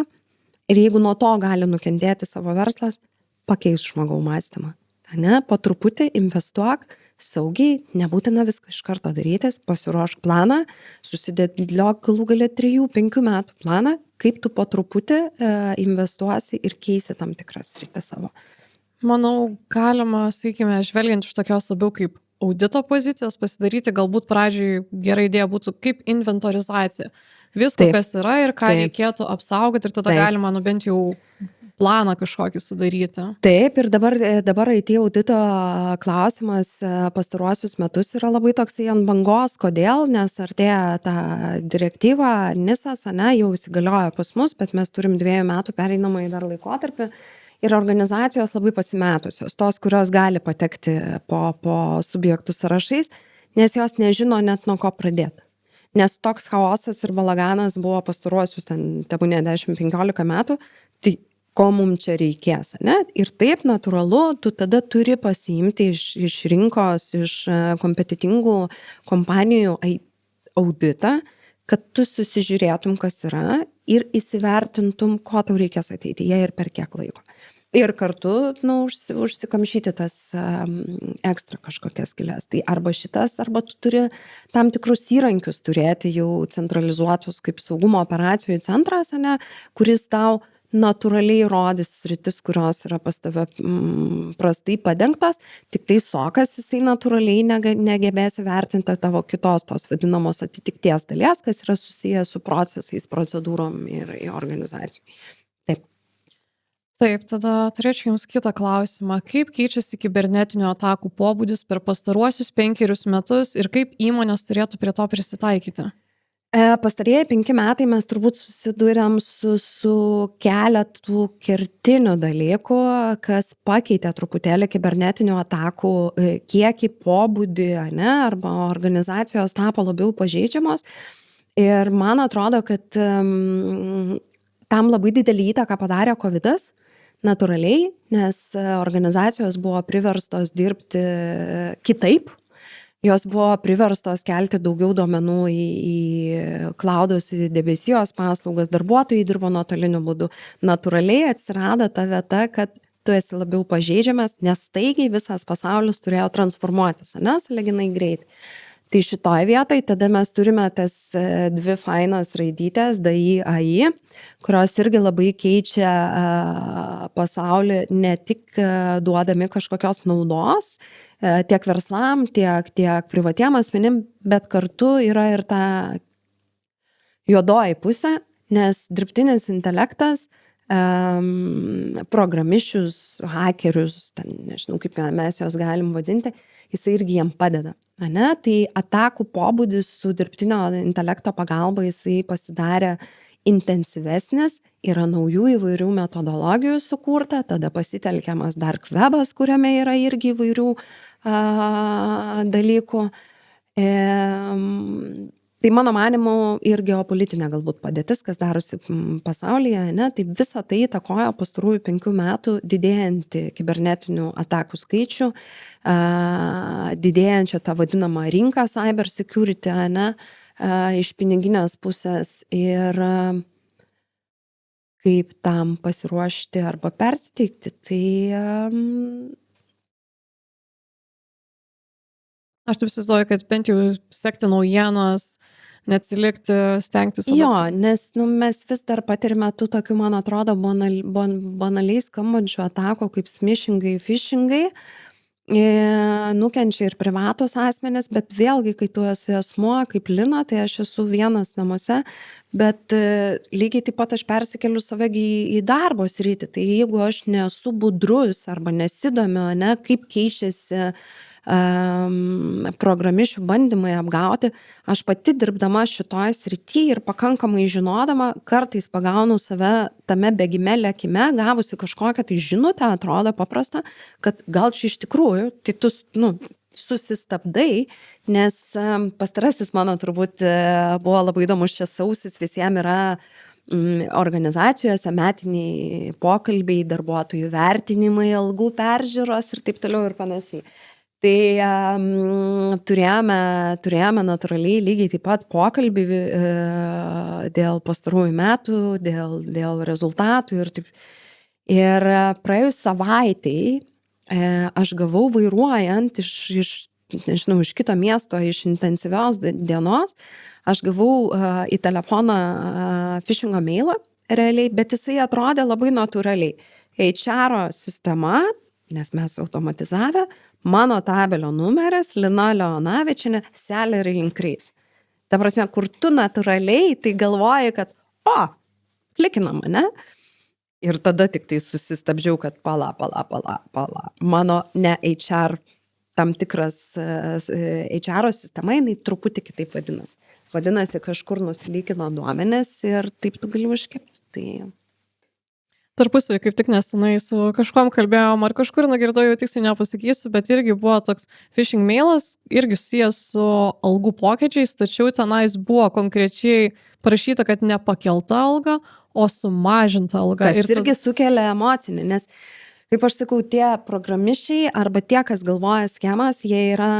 Speaker 2: ir jeigu nuo to gali nukentėti savo verslas, pakeis žmogaus mąstymą. Ne? Po truputį investuok, saugiai, nebūtina viską iš karto darytis, pasiruošk planą, susidėliok galų gale 3-5 metų planą, kaip tu po truputį investuosi ir keisi tam tikras sritį savo.
Speaker 1: Manau, galima, sakykime, žvelgiant iš tokios labiau kaip audito pozicijos, pasidaryti galbūt pradžiai gera idėja būtų kaip inventorizacija. Visko, kas yra ir ką reikėtų apsaugoti ir tada galima bent jau planą kažkokį sudaryti.
Speaker 2: Taip, ir dabar IT audito klausimas pastaruosius metus yra labai toksai ant bangos. Kodėl? Nes artėja ta direktyva NISAS, jau įsigalioja pas mus, bet mes turim 2 metų pereinamąjį dar laikotarpį. Ir organizacijos labai pasimetusios, tos, kurios gali patekti po subjektų sąrašais, nes jos nežino net nuo ko pradėti. Nes toks chaosas ir balaganas buvo pastaruosius tebūnie 10-15 metų, tai ko mums čia reikės, ne? Ir taip natūralu, tu tada turi pasiimti iš rinkos, iš kompetitingų kompanijų auditą, kad tu susižiūrėtum, kas yra ir įsivertintum, ko tau reikės ateityje ir per kiek laiko. Ir kartu, užsikamšyti tas ekstra kažkokias skylės. Tai arba šitas, arba tu turi tam tikrus įrankius turėti jau centralizuotus kaip saugumo operacijų centras, kuris tau natūraliai rodys sritis, kurios yra pas tave prastai padengtos, tik tai sokas jisai natūraliai negebės įvertinti tavo kitos tos vadinamos atitikties dalies, kas yra susijęs su procesais, procedūrom ir organizacijai. Taip.
Speaker 1: Taip, tada turėčiau Jums kitą klausimą. Kaip keičiasi kibernetinių atakų pobūdis per pastaruosius 5 metus ir kaip įmonės turėtų prie to prisitaikyti?
Speaker 2: Pastarieji 5 metai mes turbūt susidūrėm su keletų kertinių dalykų, kas pakeitė truputėlį kibernetinių atakų kiekį, pobūdį, arba organizacijos tapo labiau pažeidžiamos. Ir man atrodo, kad tam labai didelį įtaką padarė COVID-as, natūraliai, nes organizacijos buvo priverstos dirbti kitaip. Jos buvo priverstos kelti daugiau duomenų į cloudus, į debesijos paslaugas, darbuotojai dirbo nuotoliniu būdu. Natūraliai atsirado ta vieta, kad tu esi labiau pažeidžiamas, nes staigiai visas pasaulis turėjo transformuotis, sąlyginai greit. Tai šitoj vietoj tada mes turime tas 2 fainas raidytės, DAI, AI, kurios irgi labai keičia pasaulį, ne tik duodami kažkokios naudos, tiek verslam, tiek privatiem asmenim, bet kartu yra ir ta juodoji pusė, nes dirbtinis intelektas, programišius, hakerius, nežinau kaip mes juos galim vadinti, jisai irgi jiem padeda. Tai atakų pobūdis su dirbtinio intelekto pagalba jisai pasidarė intensyvesnis, yra naujų įvairių metodologijų sukurta, tada pasitelkiamas dark webas, kuriame yra irgi įvairių dalykų. Tai mano manymu ir geopolitinė galbūt padėtis, kas darosi pasaulyje, tai visą tai įtakojo pastarųjų 5 metų didėjantį kibernetinių atakų skaičių, didėjančią tą vadinamą rinką cyber security, iš piniginės pusės ir kaip tam pasiruošti arba persiteikti, tai
Speaker 1: Aš taip įsivaizduoju, kad bent jau sekti naujienas, neatsilikti, stengtis.
Speaker 2: Jo, nes mes vis dar patirime tų tokių, man atrodo, banaliai skambančių atakų kaip smishingai, phishingai. Nukenčia ir privatus asmenys, bet vėlgi, kai tu esi asmuo, kaip Lina, tai aš esu vienas namuose, bet lygiai taip pat aš persikeliu save į darbo sritį. Tai jeigu aš nesu budrus arba nesidomiu, kaip keičiasi programišių bandymai apgauti, aš pati dirbdama šitoj srity ir pakankamai žinodama, kartais pagaunu save tame bėgime, lėkime, gavusi kažkokią tai žinutę, atrodo paprasta, kad gal čia iš tikrųjų, tai tu susistabdai, nes pastarasis mano turbūt buvo labai įdomus šis sausis, visiems yra organizacijose metiniai pokalbiai, darbuotojų vertinimai, algų peržiūros ir taip toliau ir panašiai. Tai turėjome natūraliai lygiai taip pat pokalbį dėl pastarųjų metų, dėl rezultatų ir taip. Ir praėjus savaitai aš gavau vairuojant iš kito miesto, iš intensyvios dienos, aš gavau į telefoną phishingo mailą realiai, bet jisai atrodė labai natūraliai. HR sistema, nes mes automatizavę, mano tabelio numeris, Lina Leonavičienė, salary increase. Ta prasme, kur tu natūraliai tai galvoji, kad, klikinam, Ir tada tik tai susistabdžiau, kad pala. Mano ne HR tam tikras HR sistema, jinai truputį kitaip vadinasi. Vadinasi, kažkur nusilygino duomenis ir taip tu gali užkepti. Tai
Speaker 1: Tarpusavy kaip tik nesenai su kažkuom kalbėjom, ar kažkur nugirdau, jau tiksliai nepasakysiu, bet irgi buvo toks phishing mailas, irgi susijęs su algų pokyčiais, tačiau tenais buvo konkrečiai parašyta, kad ne pakelta alga, o sumažinta alga.
Speaker 2: kas irgi sukelia emocinį, nes, kaip aš sakau, tie programišiai arba tie, kas galvoja schemas, jie yra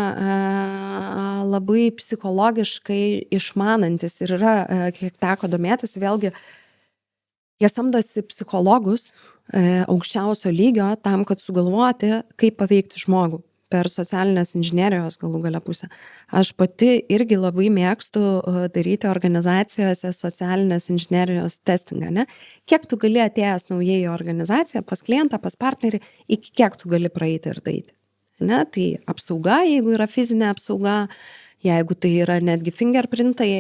Speaker 2: labai psichologiškai išmanantis ir yra, kiek teko domėtis, vėlgi, jie samdosi psichologus aukščiausio lygio tam, kad sugalvoti, kaip paveikti žmogų per socialinės inžinerijos galų gale pusę. Aš pati irgi labai mėgstu daryti organizacijose socialinės inžinerijos testingą, ne? Kiek tu gali atėjęs naujai į organizaciją, pas klientą, pas partnerį, iki kiek tu gali praeiti ir daryti. Ne? Tai apsauga, jeigu yra fizinė apsauga, jeigu tai yra netgi fingerprintai,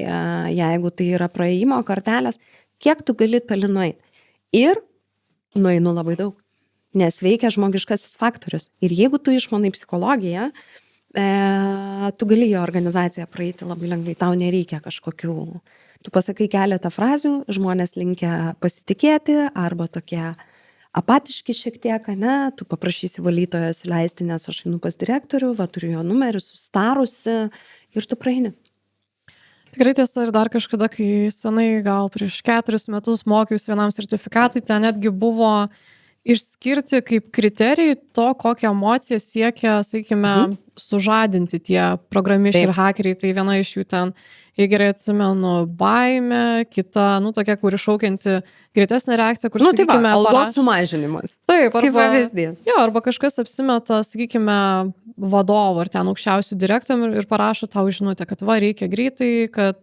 Speaker 2: jeigu tai yra praėjimo kortelės, kiek tu gali toli nueiti. Ir nueinu labai daug, nes veikia žmogiškasis faktorius. Ir jeigu tu išmanai psichologiją, tu gali į organizaciją praeiti labai lengvai, tau nereikia kažkokių. Tu pasakai keletą frazių, žmonės linkia pasitikėti arba tokie apatiški šiek tiek, ne, tu paprašysi valytojos leisti, nes aš einu pas direktorių, va turiu jo numerį, sustarusi ir tu praeini.
Speaker 1: Tikrai tiesa, ir dar kažkada, kai senai gal prieš 4 metus mokiausi vienam sertifikatui, ten netgi buvo išskirti kaip kriterijai to, kokią emociją siekia, sakykime, sužadinti tie programišiai ir hakeriai. Tai viena iš jų ten, jei gerai atsimenu, baimė, kita, tokia, kuri šaukianti greitesnė reakcija, kur, sakykime,
Speaker 2: algos sumažinimas.
Speaker 1: Taip,
Speaker 2: kaip pavyzdį.
Speaker 1: Jo, arba kažkas apsimeta, sakykime, vadovo ar ten aukščiausių direktorių ir parašo tau žinutę, kad va, reikia greitai, kad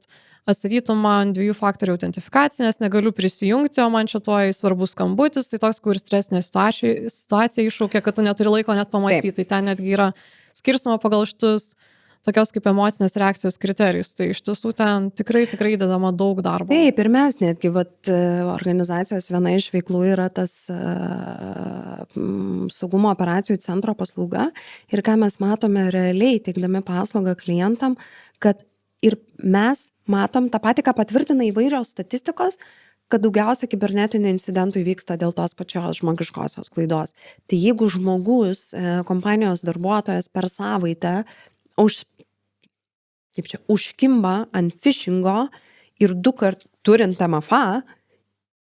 Speaker 1: atstatytum man 2 faktorių autentifikaciją, nes negaliu prisijungti, o man čia tuoj svarbus skambutis, tai toks, kur stresinė situacija iššaukia, kad tu neturi laiko net pamastyti. Tai ten netgi yra skirstama pagal šitus tokios kaip emocinės reakcijos kriterijus. Tai iš tiesų ten tikrai įdedama daug darbo.
Speaker 2: Taip, ir mes netgi, organizacijos viena iš veiklų yra tas saugumo operacijų centro paslauga. Ir ką mes matome realiai, teikdami paslaugą klientam, kad ir mes matom tą patį, ką patvirtina įvairios statistikos, kad daugiausia kibernetinių incidentų įvyksta dėl tos pačios žmogiškosios klaidos. Tai jeigu žmogus, kompanijos darbuotojas per savaitę užkimba ant phishingo ir 2 kartus turint MFA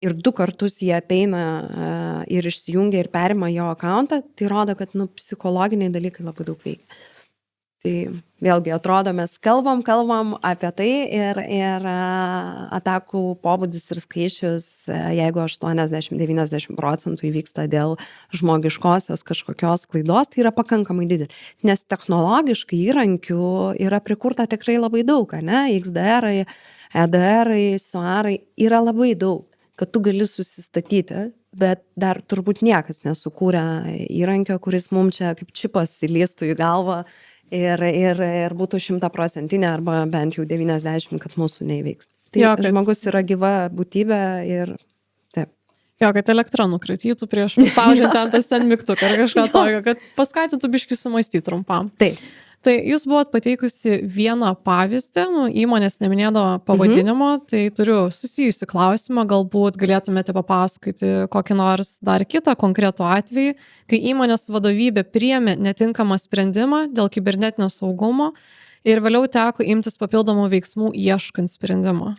Speaker 2: ir 2 kartus jie apeina ir išsijungia ir perima jo akauntą, tai rodo, kad psichologiniai dalykai labai daug veikia. Tai vėlgi atrodo, mes kalbam apie tai ir atakų pobūdis ir skaičius, jeigu 80-90% įvyksta dėl žmogiškosios kažkokios klaidos, tai yra pakankamai didelis. Nes technologiškai įrankių yra prikurta tikrai labai daug, ne? XDR-ai, EDR-ai, SOAR-ai yra labai daug, kad tu gali susistatyti, bet dar turbūt niekas nesukūrė įrankio, kuris mums čia kaip čipas įlįstų į galvą ir būtų 100% arba bent jau 90%, kad mūsų neįveiks. Tai jo, žmogus yra gyva būtybė ir taip.
Speaker 1: Jo, kad elektra nukratytų prieš spaudžiant ant tas ten mygtuką ar kažką tokio, kad paskatytų biškį sumastyti trumpam.
Speaker 2: Taip.
Speaker 1: Tai jūs buvot pateikusi vieną pavyzdį, įmonės neminėdavo pavadinimo, tai turiu susijusi klausimą, galbūt galėtumėte papasakoti kokį nors dar kitą konkretų atvejį, kai įmonės vadovybė priėmė netinkamą sprendimą dėl kibernetinio saugumo ir vėliau teko imtis papildomų veiksmų ieškant sprendimo.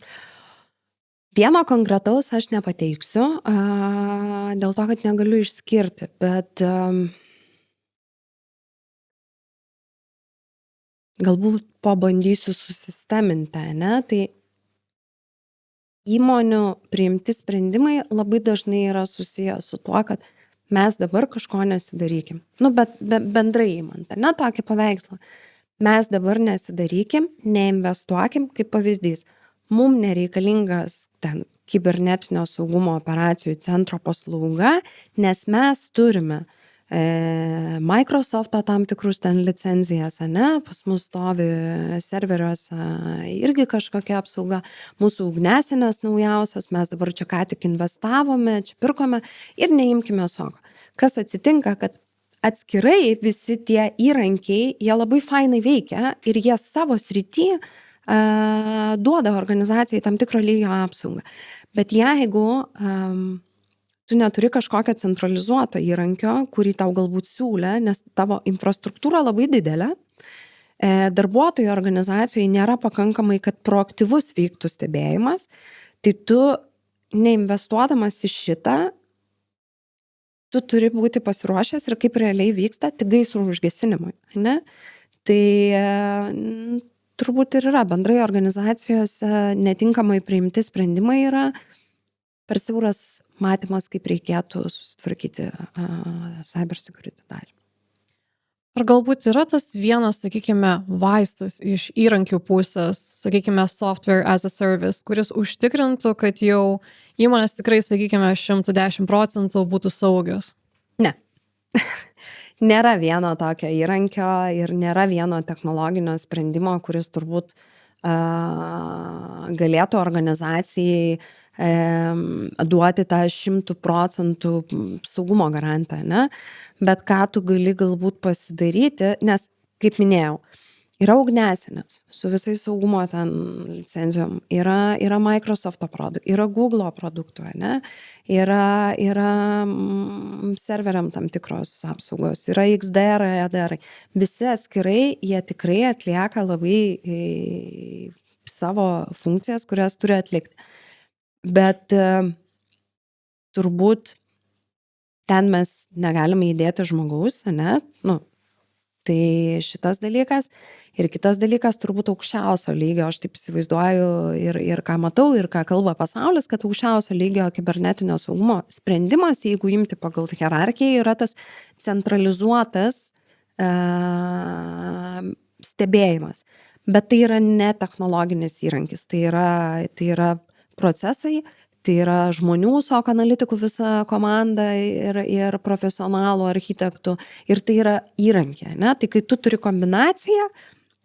Speaker 2: Vieno konkretaus aš nepateiksiu, dėl to, kad negaliu išskirti, bet galbūt pabandysiu susisteminti, ne? Tai įmonių priimti sprendimai labai dažnai yra susiję su tuo, kad mes dabar kažko nesidarykim. Bet bendrai įmant, ne tokį paveikslą. Mes dabar nesidarykim, neinvestuokim, kaip pavyzdys. Mums nereikalingas ten kibernetinio saugumo operacijų centro paslauga, nes mes turime Microsoft'o tam tikrus ten licenzijas, ane, pas mus stovi serveriuose irgi kažkokia apsauga, mūsų ugniasienės naujausios, mes dabar čia ką tik investavome, čia pirkome ir neimkime soko. Kas atsitinka, kad atskirai visi tie įrankiai, jie labai fainai veikia ir jie savo srity duoda organizacijai tam tikro lygio apsaugą. Bet jeigu tu neturi kažkokio centralizuoto įrankio, kurį tau galbūt siūlė, nes tavo infrastruktūra labai didelė, darbuotojų organizacijoje nėra pakankamai, kad proaktyvus vyktų stebėjimas, tai tu neinvestuodamas į šitą, tu turi būti pasiruošęs ir kaip realiai vyksta tik gaisrų užgesinimui, ne? Tai turbūt ir yra bendrai organizacijose netinkamai priimti sprendimai yra per siauras matymas, kaip reikėtų susitvarkyti cyber security dalį.
Speaker 1: Ar galbūt yra tas vienas, sakykime, vaistas iš įrankių pusės, sakykime, software as a service, kuris užtikrintų, kad jau įmonės tikrai, sakykime, 110% būtų saugios?
Speaker 2: Ne. Nėra vieno tokio įrankio ir nėra vieno technologinio sprendimo, kuris turbūt galėtų organizacijai duoti tą 100% saugumo garantą, ne? Bet ką tu gali galbūt pasidaryti, nes, kaip minėjau, yra ugniasienės su visais saugumo ten licenzijom, yra Microsoft'o produktų, yra Google'o produktų, ne? Yra serveriam tam tikros apsaugos, yra XDR, EDR. Visi atskirai, jie tikrai atlieka labai savo funkcijas, kurias turi atlikti. Bet turbūt ten mes negalime įdėti žmogaus, ne? Nu, tai šitas dalykas. Ir kitas dalykas turbūt aukščiausio lygio, aš taip įsivaizduoju ir ką matau, ir ką kalba pasaulis, kad aukščiausio lygio kibernetinio saugumo sprendimas, jeigu imti pagal hierarchiją, yra tas centralizuotas stebėjimas. Bet tai yra ne technologinis įrankis, tai yra procesai, tai yra žmonių, SOC analitikų visa komanda ir profesionalų architektų, ir tai yra įrankė, ne? Tai kai tu turi kombinaciją,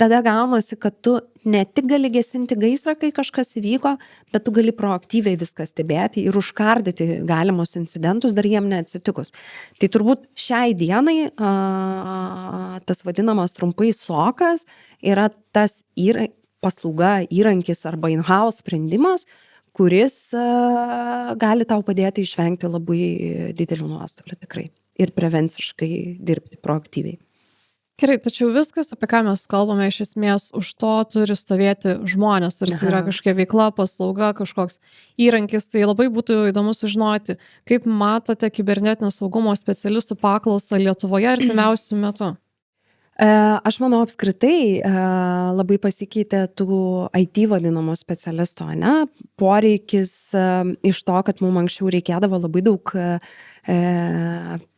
Speaker 2: tada gaunasi, kad tu ne tik gali gesinti gaisrą, kai kažkas įvyko, bet tu gali proaktyviai viską stebėti ir užkardyti galimus incidentus, dar jiem neatsitikus. Tai turbūt šiai dienai tas vadinamas trumpai SOC'as yra tas paslauga, įrankis arba in-house sprendimas, kuris gali tau padėti išvengti labai didelių nuostolių tikrai ir prevenciškai dirbti proaktyviai.
Speaker 1: Gerai, tačiau viskas, apie ką mes kalbame, iš esmės už to turi stovėti žmonės. Ar tai yra kažkokia veikla, paslauga, kažkoks įrankis. Tai labai būtų įdomu sužinoti, kaip matote kibernetinio saugumo specialistų paklausą Lietuvoje artimiausiu metu.
Speaker 2: Aš manau, apskritai labai pasikeitė tų IT vadinamų specialistų, ne? Poreikis iš to, kad mums anksčiau reikėdavo labai daug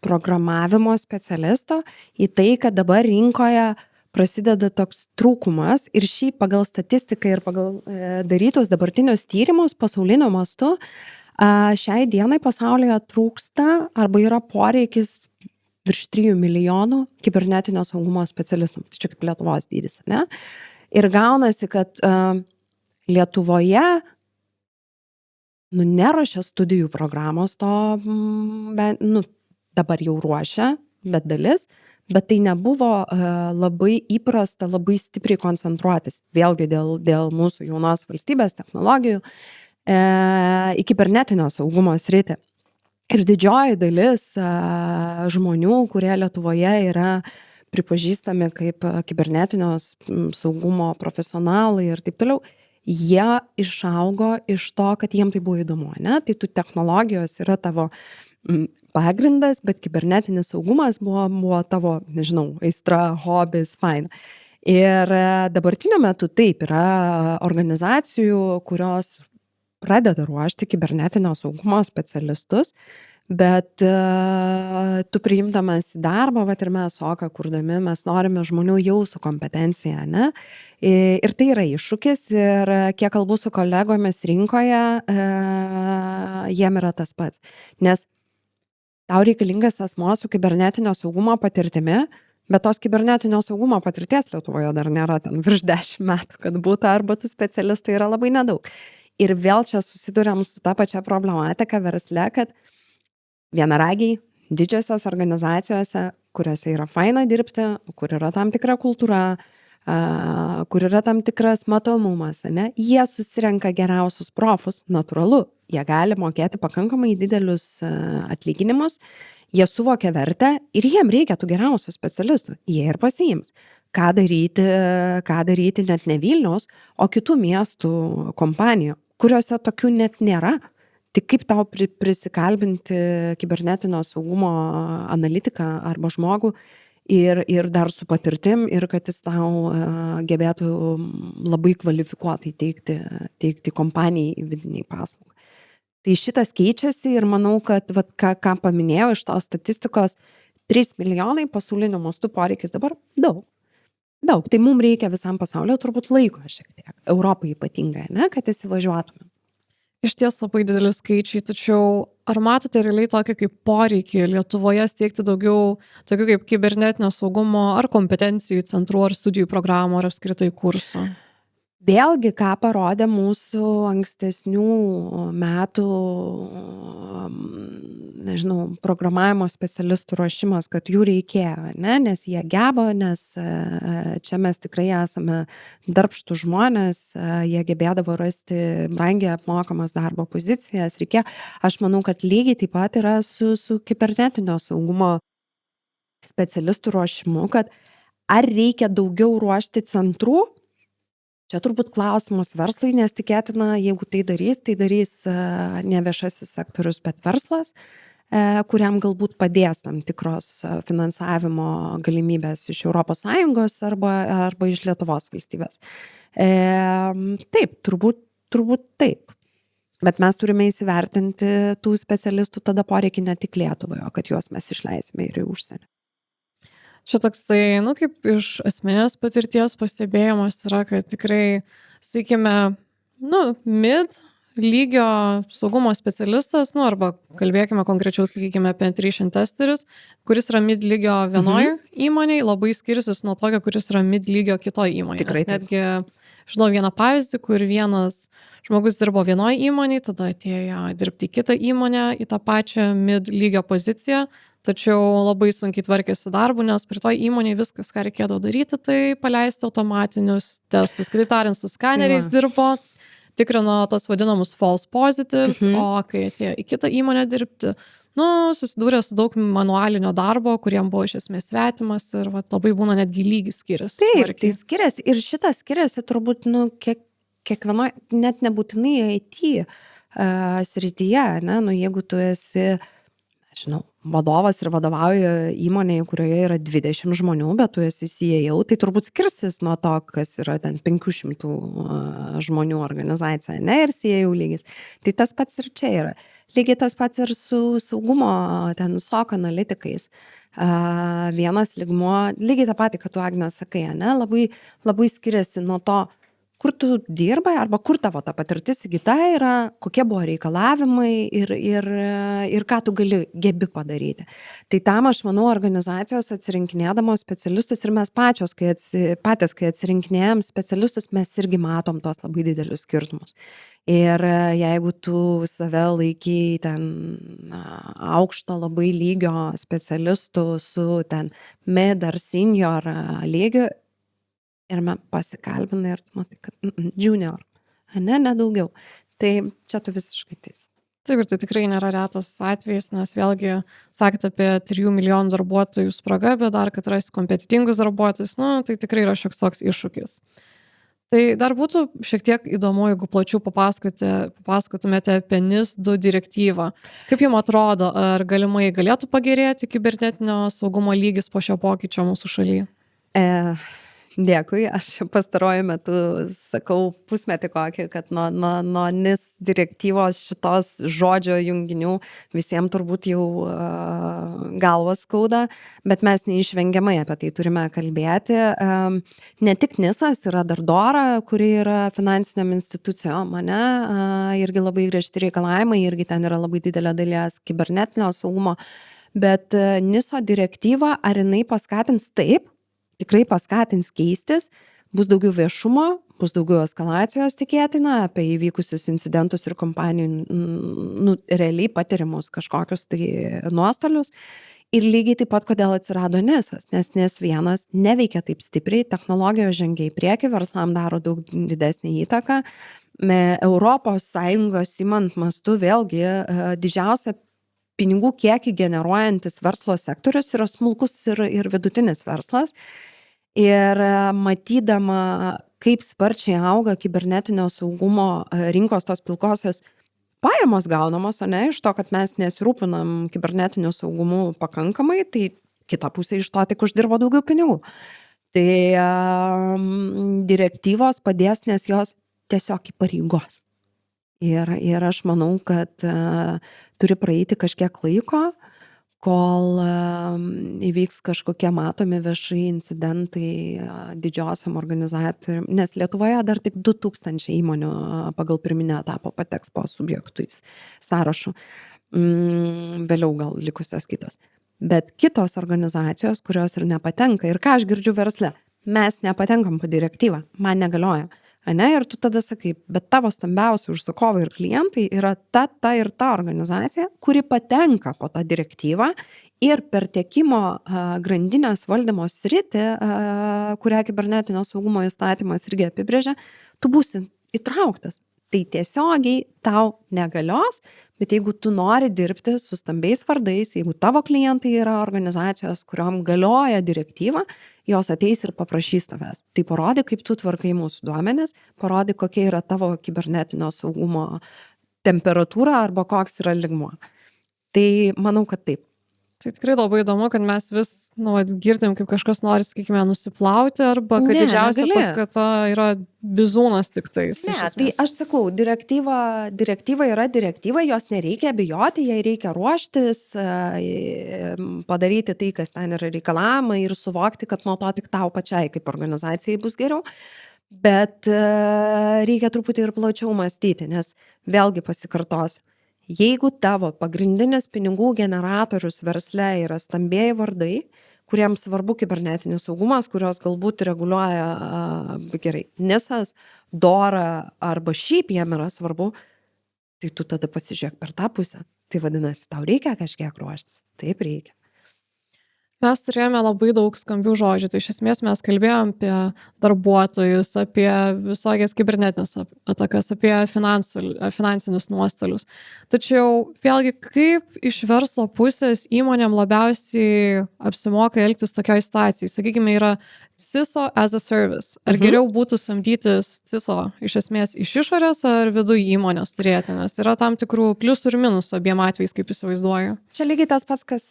Speaker 2: programavimo specialisto, į tai, kad dabar rinkoje prasideda toks trūkumas ir šiaip pagal statistiką ir pagal darytus dabartinius tyrimus pasaulinio mastu, šiai dienai pasaulyje trūksta arba yra poreikis virš 3 milijonų kibernetinio saugumo specialistų. Tai čia kaip Lietuvos dydis, ne? Ir gaunasi, kad Lietuvoje neruošia studijų programos to, dabar jau ruošia, bet dalis, bet tai nebuvo labai įprasta, labai stipriai koncentruotis, vėlgi dėl mūsų jaunos valstybės technologijų į kibernetinio saugumo sritį. Ir didžioji dalis žmonių, kurie Lietuvoje yra pripažįstami kaip kibernetinio saugumo profesionalai ir taip toliau, jie išaugo iš to, kad jiem tai buvo įdomu, ne? Tai tų technologijos yra tavo pagrindas, bet kibernetinis saugumas buvo tavo, nežinau, aistra, hobis, faina. Ir dabartiniu metu taip yra organizacijų, kurios pradeda ruošti kibernetinio saugumo specialistus, bet tu priimdamas į darbą, ir mes SOC'ą kurdami, mes norime žmonių jau su kompetencija, ne? Ir tai yra iššūkis ir kiek kalbu su kolegomis rinkoje, jiem yra tas pats. Nes tau reikalingas asmuo su kibernetinio saugumo patirtimi, bet tos kibernetinio saugumo patirties Lietuvoje dar nėra ten virš 10 metų, kad būtų, arba tų specialistai yra labai nedaug. Ir vėl čia susiduriam su ta pačia problematika versle, kad vienaragiai didžiosios organizacijose, kuriuose yra faina dirbti, kur yra tam tikra kultūra, kur yra tam tikras matomumas, ne? Jie susirenka geriausius profus, natūralu, jie gali mokėti pakankamai didelius atlyginimus, jie suvokia vertę ir jiem reikia tų geriausių specialistų, jie ir pasiims. Ką daryti net ne Vilniaus, o kitų miestų kompanijų, kuriuose tokių net nėra. Tik kaip tau prisikalbinti kibernetinio saugumo analitiką arba žmogų ir dar su patirtim, ir kad jis tau gebėtų labai kvalifikuotai teikti kompanijai vidiniai paslaugą. Tai šitas keičiasi ir manau, kad ką paminėjau iš tos statistikos, 3 milijonai pasauliniu mastu poreikis dabar daug. Tai mums reikia visam pasaulio turbūt laiko šiek tiek, Europai ypatingai, ne, kad įsivažiuotume.
Speaker 1: Iš ties labai dideli skaičiai, tačiau ar matote realiai tokį kaip poreikį Lietuvoje steigti daugiau tokių kaip kibernetinio saugumo ar kompetencijų centrų ar studijų programų ar apskritai kursų?
Speaker 2: Vėlgi, ką parodė mūsų ankstesnių metų, programavimo specialistų ruošimas, kad jų reikėjo, ne? Nes jie geba, nes čia mes tikrai esame darbštų žmonės, jie gebėdavo rasti brangiai apmokamas darbo pozicijas. Aš manau, kad lygiai taip pat yra su kibernetinio saugumo specialistų ruošimu, kad ar reikia daugiau ruošti centrų. Čia turbūt klausimas verslui, nes tikėtina, jeigu tai darys ne viešasis sektorius, bet verslas, kuriam galbūt padės tam tikros finansavimo galimybės iš ES arba iš Lietuvos valstybės. Taip, turbūt taip. Bet mes turime įsivertinti tų specialistų tada poreikį ne tik Lietuvoje, o kad juos mes išleisime ir į užsienį.
Speaker 1: Čia toks tai, kaip iš asmenės patirties pastebėjimas yra, kad tikrai, sakykime, mid lygio saugumo specialistas, arba kalbėkime konkrečiau, sakykime, penetration testeris, kuris yra mid lygio vienoje įmonėje, labai skirsis nuo tokio, kuris yra mid lygio kitoje įmonėje. Tikrai. Netgi žinau vieną pavyzdį, kur vienas žmogus dirbo vienoje įmonėje, tada atėjo dirbti į kitą įmonę, į tą pačią mid lygio poziciją, tačiau labai sunkiai tvarkėsi darbu, nes prie to įmonėje viskas, ką reikėdavo daryti, tai paleisti automatinius testus. Kitaip tariant, su skaneriais dirbo, tikrino tos vadinamus false positives, o kai atėjo į kitą įmonę dirbti, susidūrė su daug manualinio darbo, kuriem buvo iš esmės svetimas ir labai būna netgi lygis skiriasi.
Speaker 2: Taip, tai skiriasi. Ir šitas skiriasi turbūt, kiekvienoje, net nebūtinai IT srityje, ne, jeigu tu esi, vadovas ir vadovauja įmonėje, kurioje yra 20 žmonių, bet tu esi CIO, tai turbūt skirsis nuo to, kas yra ten 500 žmonių organizacija, ne, ir CIO lygis. Tai tas pats ir čia yra. Lygiai tas pats ir su saugumo, ten SOC analitikais. Vienas lygmuo, lygiai tą patį, kad tu, Agne, sakai, ne, labai skiriasi nuo to, kur tu dirbai arba kur tavo ta patirtis įgyta yra, kokie buvo reikalavimai ir ką tu gebi padaryti. Tai tam, aš manau, organizacijos atsirinkinėdamos specialistus ir mes patys, kai atsirinkinėjom specialistus, mes irgi matom tos labai didelius skirtumus. Ir jeigu tu save laiky ten aukšto labai lygio specialistų su ten mid ar senior lygiu, ir man pasikalbina ir tu matai, kad junior, ne daugiau. Tai čia tu visiškai teisi.
Speaker 1: Taip, ir tai tikrai nėra retas atvejis, nes vėlgi sakėte apie 3 milijonų darbuotojų spraga, bet dar, kad rasti kompetitingus darbuotojus, tai tikrai yra šioks toks iššūkis. Tai dar būtų šiek tiek įdomu, jeigu plačiau papasakotumėte apie NIS2 direktyvą. Kaip jums atrodo, ar galimai galėtų pagerėti kibernetinio saugumo lygis po šio pokyčio mūsų šalyje?
Speaker 2: Dėkui, aš pastaruoju metu sakau pusmetį kokį, kad nuo NIS direktyvos šitos žodžio junginių visiems turbūt jau galvas skauda, bet mes neišvengiamai apie tai turime kalbėti. Ne tik NISas, yra dar DORA, kuri yra finansiniam institucijom, irgi labai griežti reikalavimai, irgi ten yra labai didelė dalies kibernetinio saugumo, bet NISo direktyva, ar jinai paskatins? Taip, tikrai paskatins keistis, bus daugiau viešumo, bus daugiau eskalacijos tikėtina apie įvykusius incidentus ir kompanijų realiai patirimus kažkokius tai nuostolius. Ir lygiai taip pat, kodėl atsirado NISas, nes NIS vienas neveikia taip stipriai, technologijos žengia į priekį, verslam daro daug didesnį įtaką. Europos Sąjungos imant mastu vėlgi didžiausia pinigų kiekį generuojantis verslo sektorius yra smulkus ir vidutinis verslas. Ir matydama, kaip sparčiai auga kibernetinio saugumo rinkos tos pilkosios pajamos gaunamos, iš to, kad mes nesirūpinam kibernetiniu saugumu pakankamai, tai kita pusė iš to tik uždirba daugiau pinigų. Tai direktyvos padės, nes jos tiesiog įpareigos. Ir aš manau, kad turi praeiti kažkiek laiko, kol įvyks kažkokie matomi viešai incidentai didžiosiam organizatoriam, nes Lietuvoje dar tik 2000 įmonių pagal pirminę etapą pateks po subjektais sąrašų, vėliau gal likusios kitos. Bet kitos organizacijos, kurios ir nepatenka, ir ką aš girdžiu versle, mes nepatenkam po direktyvą, man negalioja. Ir tu tada sakai, bet tavo stambiausi užsakovai ir klientai yra ta ir ta organizacija, kuri patenka po tą direktyvą ir per tiekimo grandinės valdymo sritį, kurią kibernetinio saugumo įstatymas irgi apibrėžia, tu būsi įtrauktas. Tai tiesiogiai tau negalios, bet jeigu tu nori dirbti su stambiais vardais, jeigu tavo klientai yra organizacijos, kuriom galioja direktyva, jos ateis ir paprašys tavęs. Tai parodyk, kaip tu tvarkai mūsų duomenis, parodyk, kokia yra tavo kibernetinio saugumo temperatūra arba koks yra lygmuo. Tai manau, kad taip.
Speaker 1: Tai tikrai labai įdomu, kad mes vis girdim, kaip kažkas nori, sakykime, nusiplauti, arba kad didžiausia paskata yra bizūnas tik tais.
Speaker 2: Ne, tai aš sakau, direktyva yra direktyva, jos nereikia bijoti, jai reikia ruoštis, padaryti tai, kas ten yra reikalavimai ir suvokti, kad nuo to tik tau pačiai kaip organizacijai bus geriau. Bet reikia truputį ir plačiau mąstyti, nes vėlgi pasikartosiu. Jeigu tavo pagrindinis pinigų generatorius versle yra stambieji vardai, kuriems svarbu kibernetinis saugumas, kurios galbūt reguliuoja gerai NISas, DORA arba šiaip jiem yra svarbu, tai tu tada pasižiūrėk per tą pusę. Tai vadinasi, tau reikia kažkiek ruoštis. Taip reikia.
Speaker 1: Mes turėjome labai daug skambių žodžių, tai iš esmės mes kalbėjom apie darbuotojus, apie visokias kibernetinės atakas, apie finansinius nuostolius. Tačiau vėlgi, kaip iš verslo pusės įmonėm labiausiai apsimoka elgtis tokioj situacijai? Sakykime, yra CISO as a service. Ar geriau būtų samdytis CISO iš esmės iš išorės ar viduje įmonės turėti, nes yra tam tikrų pliusų ir minusų abiem atvejais, kaip įsivaizduoju.
Speaker 2: Čia lygiai tas pats, kas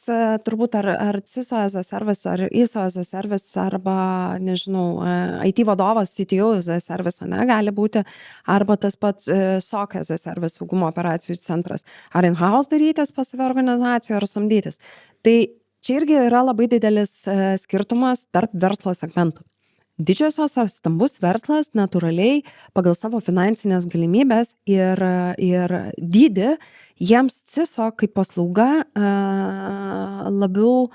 Speaker 2: turbūt ar CISO as a service, ar ISO as a service, arba, nežinau, IT vadovas CTO as a service, gali būti, arba tas pats SOC as a service, saugumo operacijų centras. Ar in-house darytis pas save organizacijų, ar samdytis. Tai čia irgi yra labai didelis skirtumas tarp verslo segmentų. Didžiosios ar stambus verslas natūraliai pagal savo finansinės galimybės ir dydį, jiems CISO kaip paslauga labiau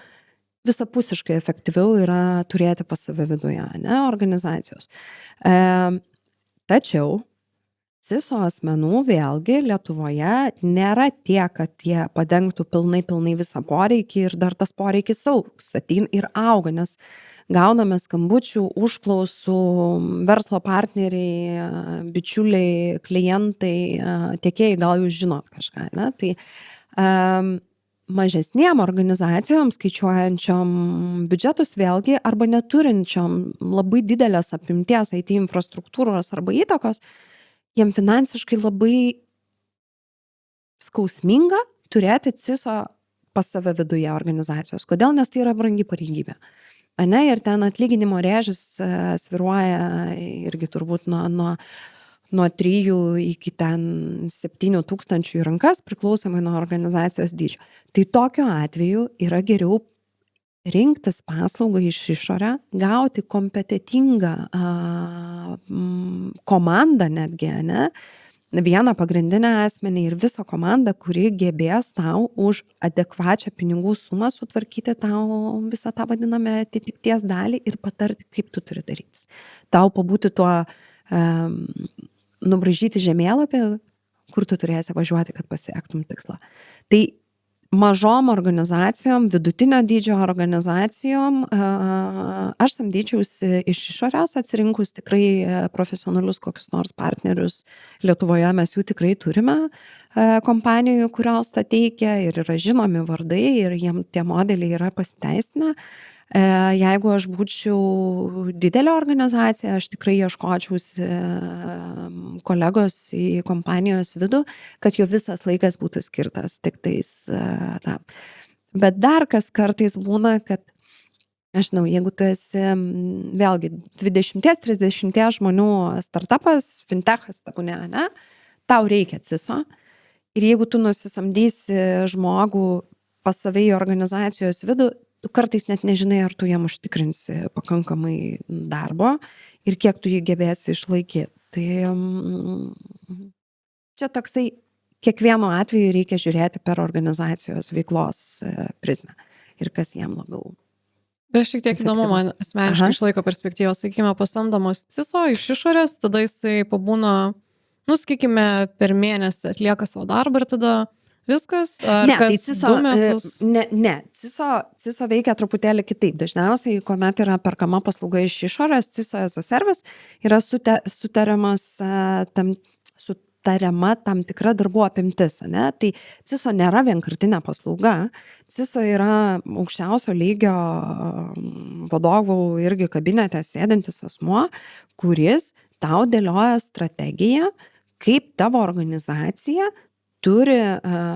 Speaker 2: visapusiškai efektyviau yra turėti pas save viduje, organizacijos. Tačiau CISO asmenų vėlgi Lietuvoje nėra tiek, kad jie padengtų pilnai visą poreikį ir dar tas poreikis augs, ateina ir auga, nes gauname skambučių, užklausų, verslo partneriai, bičiuliai, klientai, tiekėjai, gal jūs žinot kažką, ne? Tai mažesniem organizacijom, skaičiuojančiom biudžetus vėlgi, arba neturinčiom labai didelės apimties IT infrastruktūros arba įtakos, jiem finansiškai labai skausminga turėti CISO pas save viduje organizacijos. Kodėl? Nes tai yra brangi pareigybė. ane, ir ten atlyginimo rėžis sviruoja irgi turbūt nuo 3 iki ten 7 tūkstančių į rankas, priklausomai nuo organizacijos dydžio. Tai tokiu atveju yra geriau rinktis paslaugą iš išorę, gauti kompetitingą komandą netgi, ne? Vieną pagrindinę asmenį ir visą komandą, kuri gebės tau už adekvačią pinigų sumą sutvarkyti tau visą tą vadinamą atitikties dalį ir patarti, kaip tu turi darytis. Tau pabūti tuo, nubraižyti žemėlapį, kur tu turėsi važiuoti, kad pasiektum tikslą. Tai mažom organizacijom, vidutinio dydžio organizacijom aš samdyčiausi iš išorės, atsirinkus tikrai profesionalius kokius nors partnerius. Lietuvoje mes jų tikrai turime kompanijų, kurios tą teikia ir yra žinomi vardai ir jiem tie modeliai yra pasiteisinę. Jeigu aš būčiau didelė organizacija, aš tikrai ieškočiausi kolegos į kompanijos vidų, kad jo visas laikas būtų skirtas tik tais tam. Bet dar kas kartais būna, kad, aš žinau, jeigu tu esi vėlgi 20-30 žmonių startupas, fintechas, tabune, ne, tau reikia CISO ir jeigu tu nusisamdysi žmogų pas save į organizacijos vidų, tu kartais net nežinai, ar tu jam užtikrinsi pakankamai darbo ir kiek tu jį gebėsi išlaikyti. Tai čia toksai, kiekvienu atveju reikia žiūrėti per organizacijos veiklos prizmę ir kas jam labiau.
Speaker 1: Bet šiek tiek įdomu man asmeniškai iš laiko perspektyvos, sakykime, pasamdomos CISO iš išorės, tada jisai pabūna, sakykime, per mėnesį atlieka savo darbą ir tada viskas, ar kas tai CISO, 2 metus?
Speaker 2: Ne, CISO veikia truputėlį kitaip. Dažniausiai, kuomet yra perkama paslauga iš išorės, CISO as a service yra sutariama tam tikra darbų apimtis. Ne? Tai CISO nėra vienkartinė paslauga. CISO yra aukščiausio lygio vadovų irgi kabinete sėdintis asmuo, kuris tau dėlioja strategiją, kaip tavo organizacija turi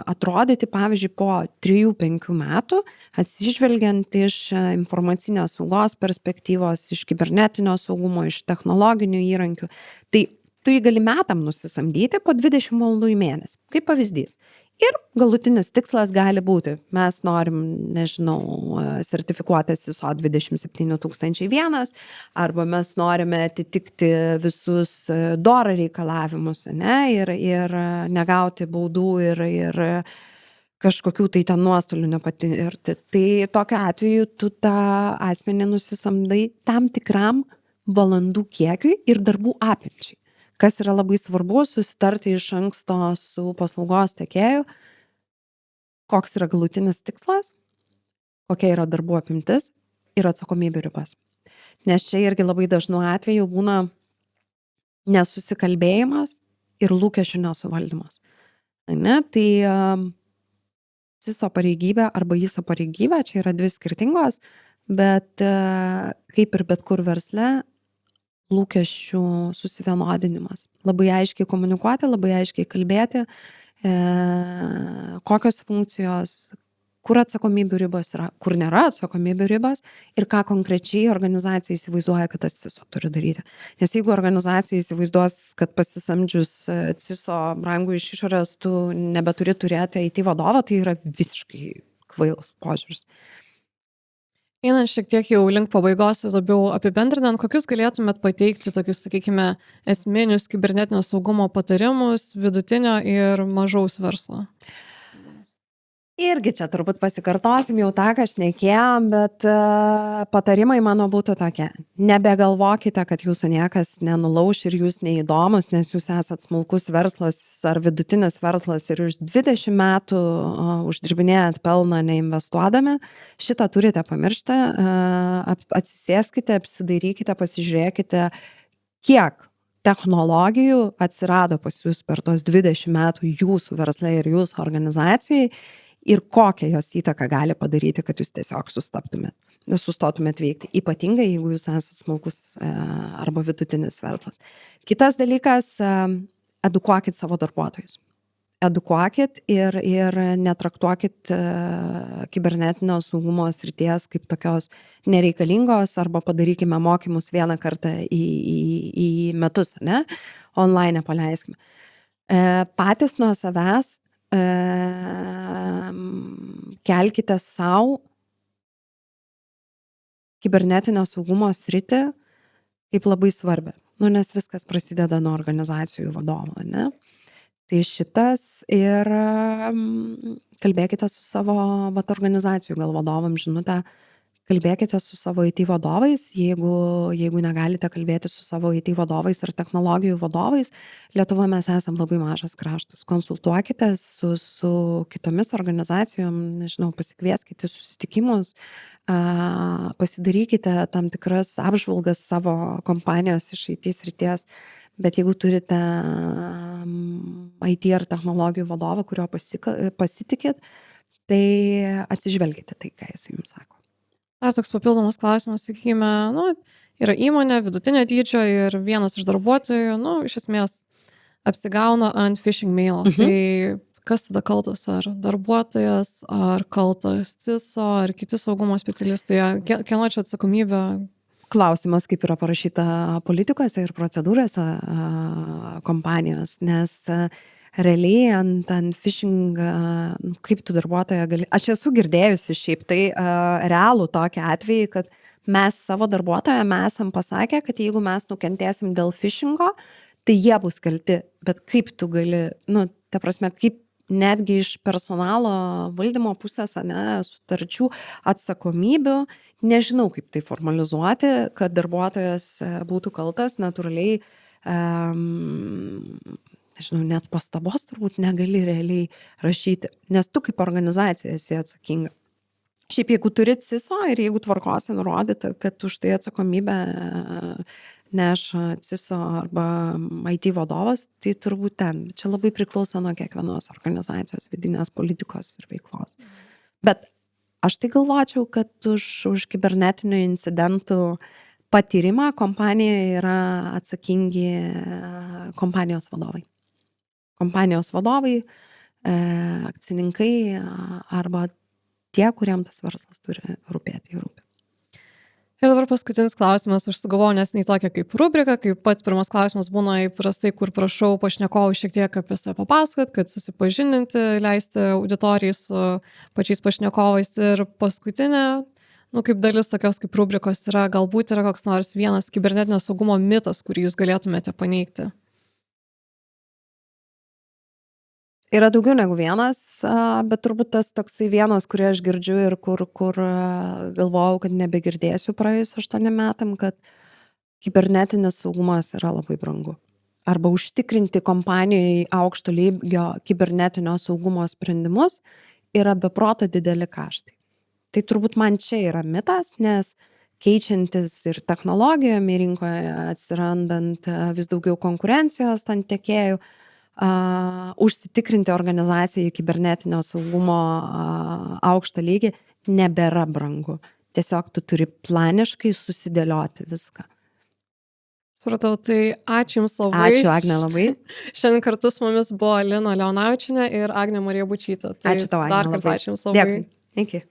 Speaker 2: atrodyti, pavyzdžiui, po 3-5 metų, atsižvelgiant iš informacinės saugos perspektyvos, iš kibernetinio saugumo, iš technologinių įrankių. Tai tu jį gali metam nusisamdyti po 20 valandų į mėnesį, kaip pavyzdys. Ir galutinis tikslas gali būti, mes norim, nežinau, sertifikuotas ISO 27001, arba mes norime atitikti visus DORA reikalavimus, ne, ir negauti baudų ir kažkokių tai ten nuostolių nepatirti. Tai tokiu atveju tu tą asmenį nusisamdai tam tikram valandų kiekiui ir darbų apimčiai. Kas yra labai svarbu, susitarti iš anksto su paslaugos tiekėju, koks yra galutinis tikslas, kokia yra darbų apimtis ir atsakomybių ribas. Nes čia irgi labai dažnu atveju būna nesusikalbėjimas ir lūkesčių nesuvaldymas. Ne? Tai CISO pareigybė arba ISO pareigybė, čia yra 2 skirtingos, bet kaip ir bet kur versle, lūkesčių susivienodinimas. Labai aiškiai komunikuoti, labai aiškiai kalbėti, kokios funkcijos, kur atsakomybių ribos yra, kur nėra atsakomybių ribos ir ką konkrečiai organizacija įsivaizduoja, kad tas CISO turi daryti. Nes jeigu organizacija įsivaizduos, kad pasisamdžius CISO brangų iš išorės, tu nebeturi turėti IT vadovą, tai yra visiškai kvailas požiūris.
Speaker 1: Einant šiek tiek jau link pabaigos ir labiau apibendrinant, kokius galėtumėt pateikti tokius, sakykime, esminius kibernetinio saugumo patarimus vidutinio ir mažaus verslo?
Speaker 2: Irgi čia turbūt pasikartosim jau tą, ką šnekėjom, bet patarimai mano būtų tokie. Nebegalvokite, kad jūsų niekas nenulauš ir jūs neįdomus, nes jūs esat smulkus verslas ar vidutinis verslas ir už 20 metų uždirbinėjat pelną neinvestuodami. Šitą turite pamiršti. Atsisėskite, apsidairykite, pasižiūrėkite, kiek technologijų atsirado pas jūs per tos 20 metų jūsų versle ir jūsų organizacijai. Ir kokią jos įtaką gali padaryti, kad jūs tiesiog sustotumėt veikti. Ypatingai, jeigu jūs esate smulkus arba vidutinis verslas. Kitas dalykas, edukuokit savo darbuotojus. edukuokit ir netraktuokit kibernetinio saugumo srities kaip tokios nereikalingos arba padarykime mokymus vieną kartą į metus, ne? Online paleiskime. Patys nuo savęs kelkite savo kibernetinio saugumo sritį kaip labai svarbi. Nes viskas prasideda nuo organizacijų vadovo, ne? Tai šitas ir kalbėkite su savo organizacijų gal vadovam žinutę, kalbėkite su savo IT vadovais, jeigu negalite kalbėti su savo IT vadovais ir technologijų vadovais, Lietuvoje mes esam labai mažas kraštas. Konsultuokite su kitomis organizacijom, nežinau, pasikvieskite susitikimus, pasidarykite tam tikras apžvalgas savo kompanijos iš IT srities. Bet jeigu turite IT ar technologijų vadovą, kurio pasitikit, tai atsižvelkite tai, ką jis jums sako.
Speaker 1: Ar toks papildomas klausimas, sakykime, yra įmonė vidutinio dydžio ir vienas iš darbuotojų, iš esmės apsigauna ant phishing mailo. Tai kas tada kaltas? Ar darbuotojas, ar kaltas CISO, ar kiti saugumo specialistai? Kieno čia atsakomybė?
Speaker 2: Klausimas, kaip yra parašyta politikose ir procedūrose kompanijos, nes realiai ant phishing, kaip tu darbuotoją gali... Aš esu girdėjusi šiaip tai realų tokį atvejį, kad mes savo darbuotojams esam pasakę, kad jeigu mes nukentėsim dėl phishingo, tai jie bus kalti. Bet kaip tu gali, ta prasme, kaip netgi iš personalo valdymo pusės, sutarčių atsakomybių, nežinau, kaip tai formalizuoti, kad darbuotojas būtų kaltas, natūraliai, nežinau, net pastabos turbūt negali realiai rašyti, nes tu kaip organizacija esi atsakinga. Šiaip jeigu turi CISO ir jeigu tvarkose nurodyta, kad už tai atsakomybę neša CISO arba IT vadovas, tai turbūt ten. Čia labai priklauso nuo kiekvienos organizacijos vidinės politikos ir veiklos. Bet aš tai galvočiau, kad už kibernetinių incidentų patyrimą kompanijoje yra atsakingi kompanijos vadovai. Kompanijos vadovai, akcininkai arba tie, kuriem tas verslas turi rūpėti ir rūpi.
Speaker 1: Ir dabar paskutinis klausimas, aš sugalvojau neseniai tokią kaip rubriką, kaip pats pirmas klausimas būna įprastai, kur prašau pašnekovų šiek tiek apie save papasakot, kad susipažininti, leisti auditorijai su pačiais pašnekovais. Ir paskutinė, kaip dalis tokios kaip rubrikos yra, galbūt yra koks nors vienas kibernetinio saugumo mitas, kurį jūs galėtumėte paneigti.
Speaker 2: Yra daugiau negu vienas, bet turbūt tas toksai vienas, kurį aš girdžiu ir kur galvojau, kad nebegirdėsiu praėjus 8 metam, kad kibernetinis saugumas yra labai brangu. Arba užtikrinti kompanijoje aukšto lygio kibernetinio saugumo sprendimus yra beproto dideli kaštai. Tai turbūt man čia yra mitas, nes keičiantis ir technologijom į rinkoje atsirandant vis daugiau konkurencijos ant tiekėjų, užsitikrinti organizacijai kibernetinio saugumo aukštą lygį nebėra brangu. Tiesiog tu turi planiškai susidėlioti viską.
Speaker 1: Supratau, tai ačiū Jums labai.
Speaker 2: Ačiū, Agne, labai.
Speaker 1: Šiandien kartu su mumis buvo Lina Leonavičienė ir Agnė Marija Bučytė. Tai
Speaker 2: ačiū tau, Agne,
Speaker 1: dar kartą ačiū Jums labai.
Speaker 2: Dėkui. Iki.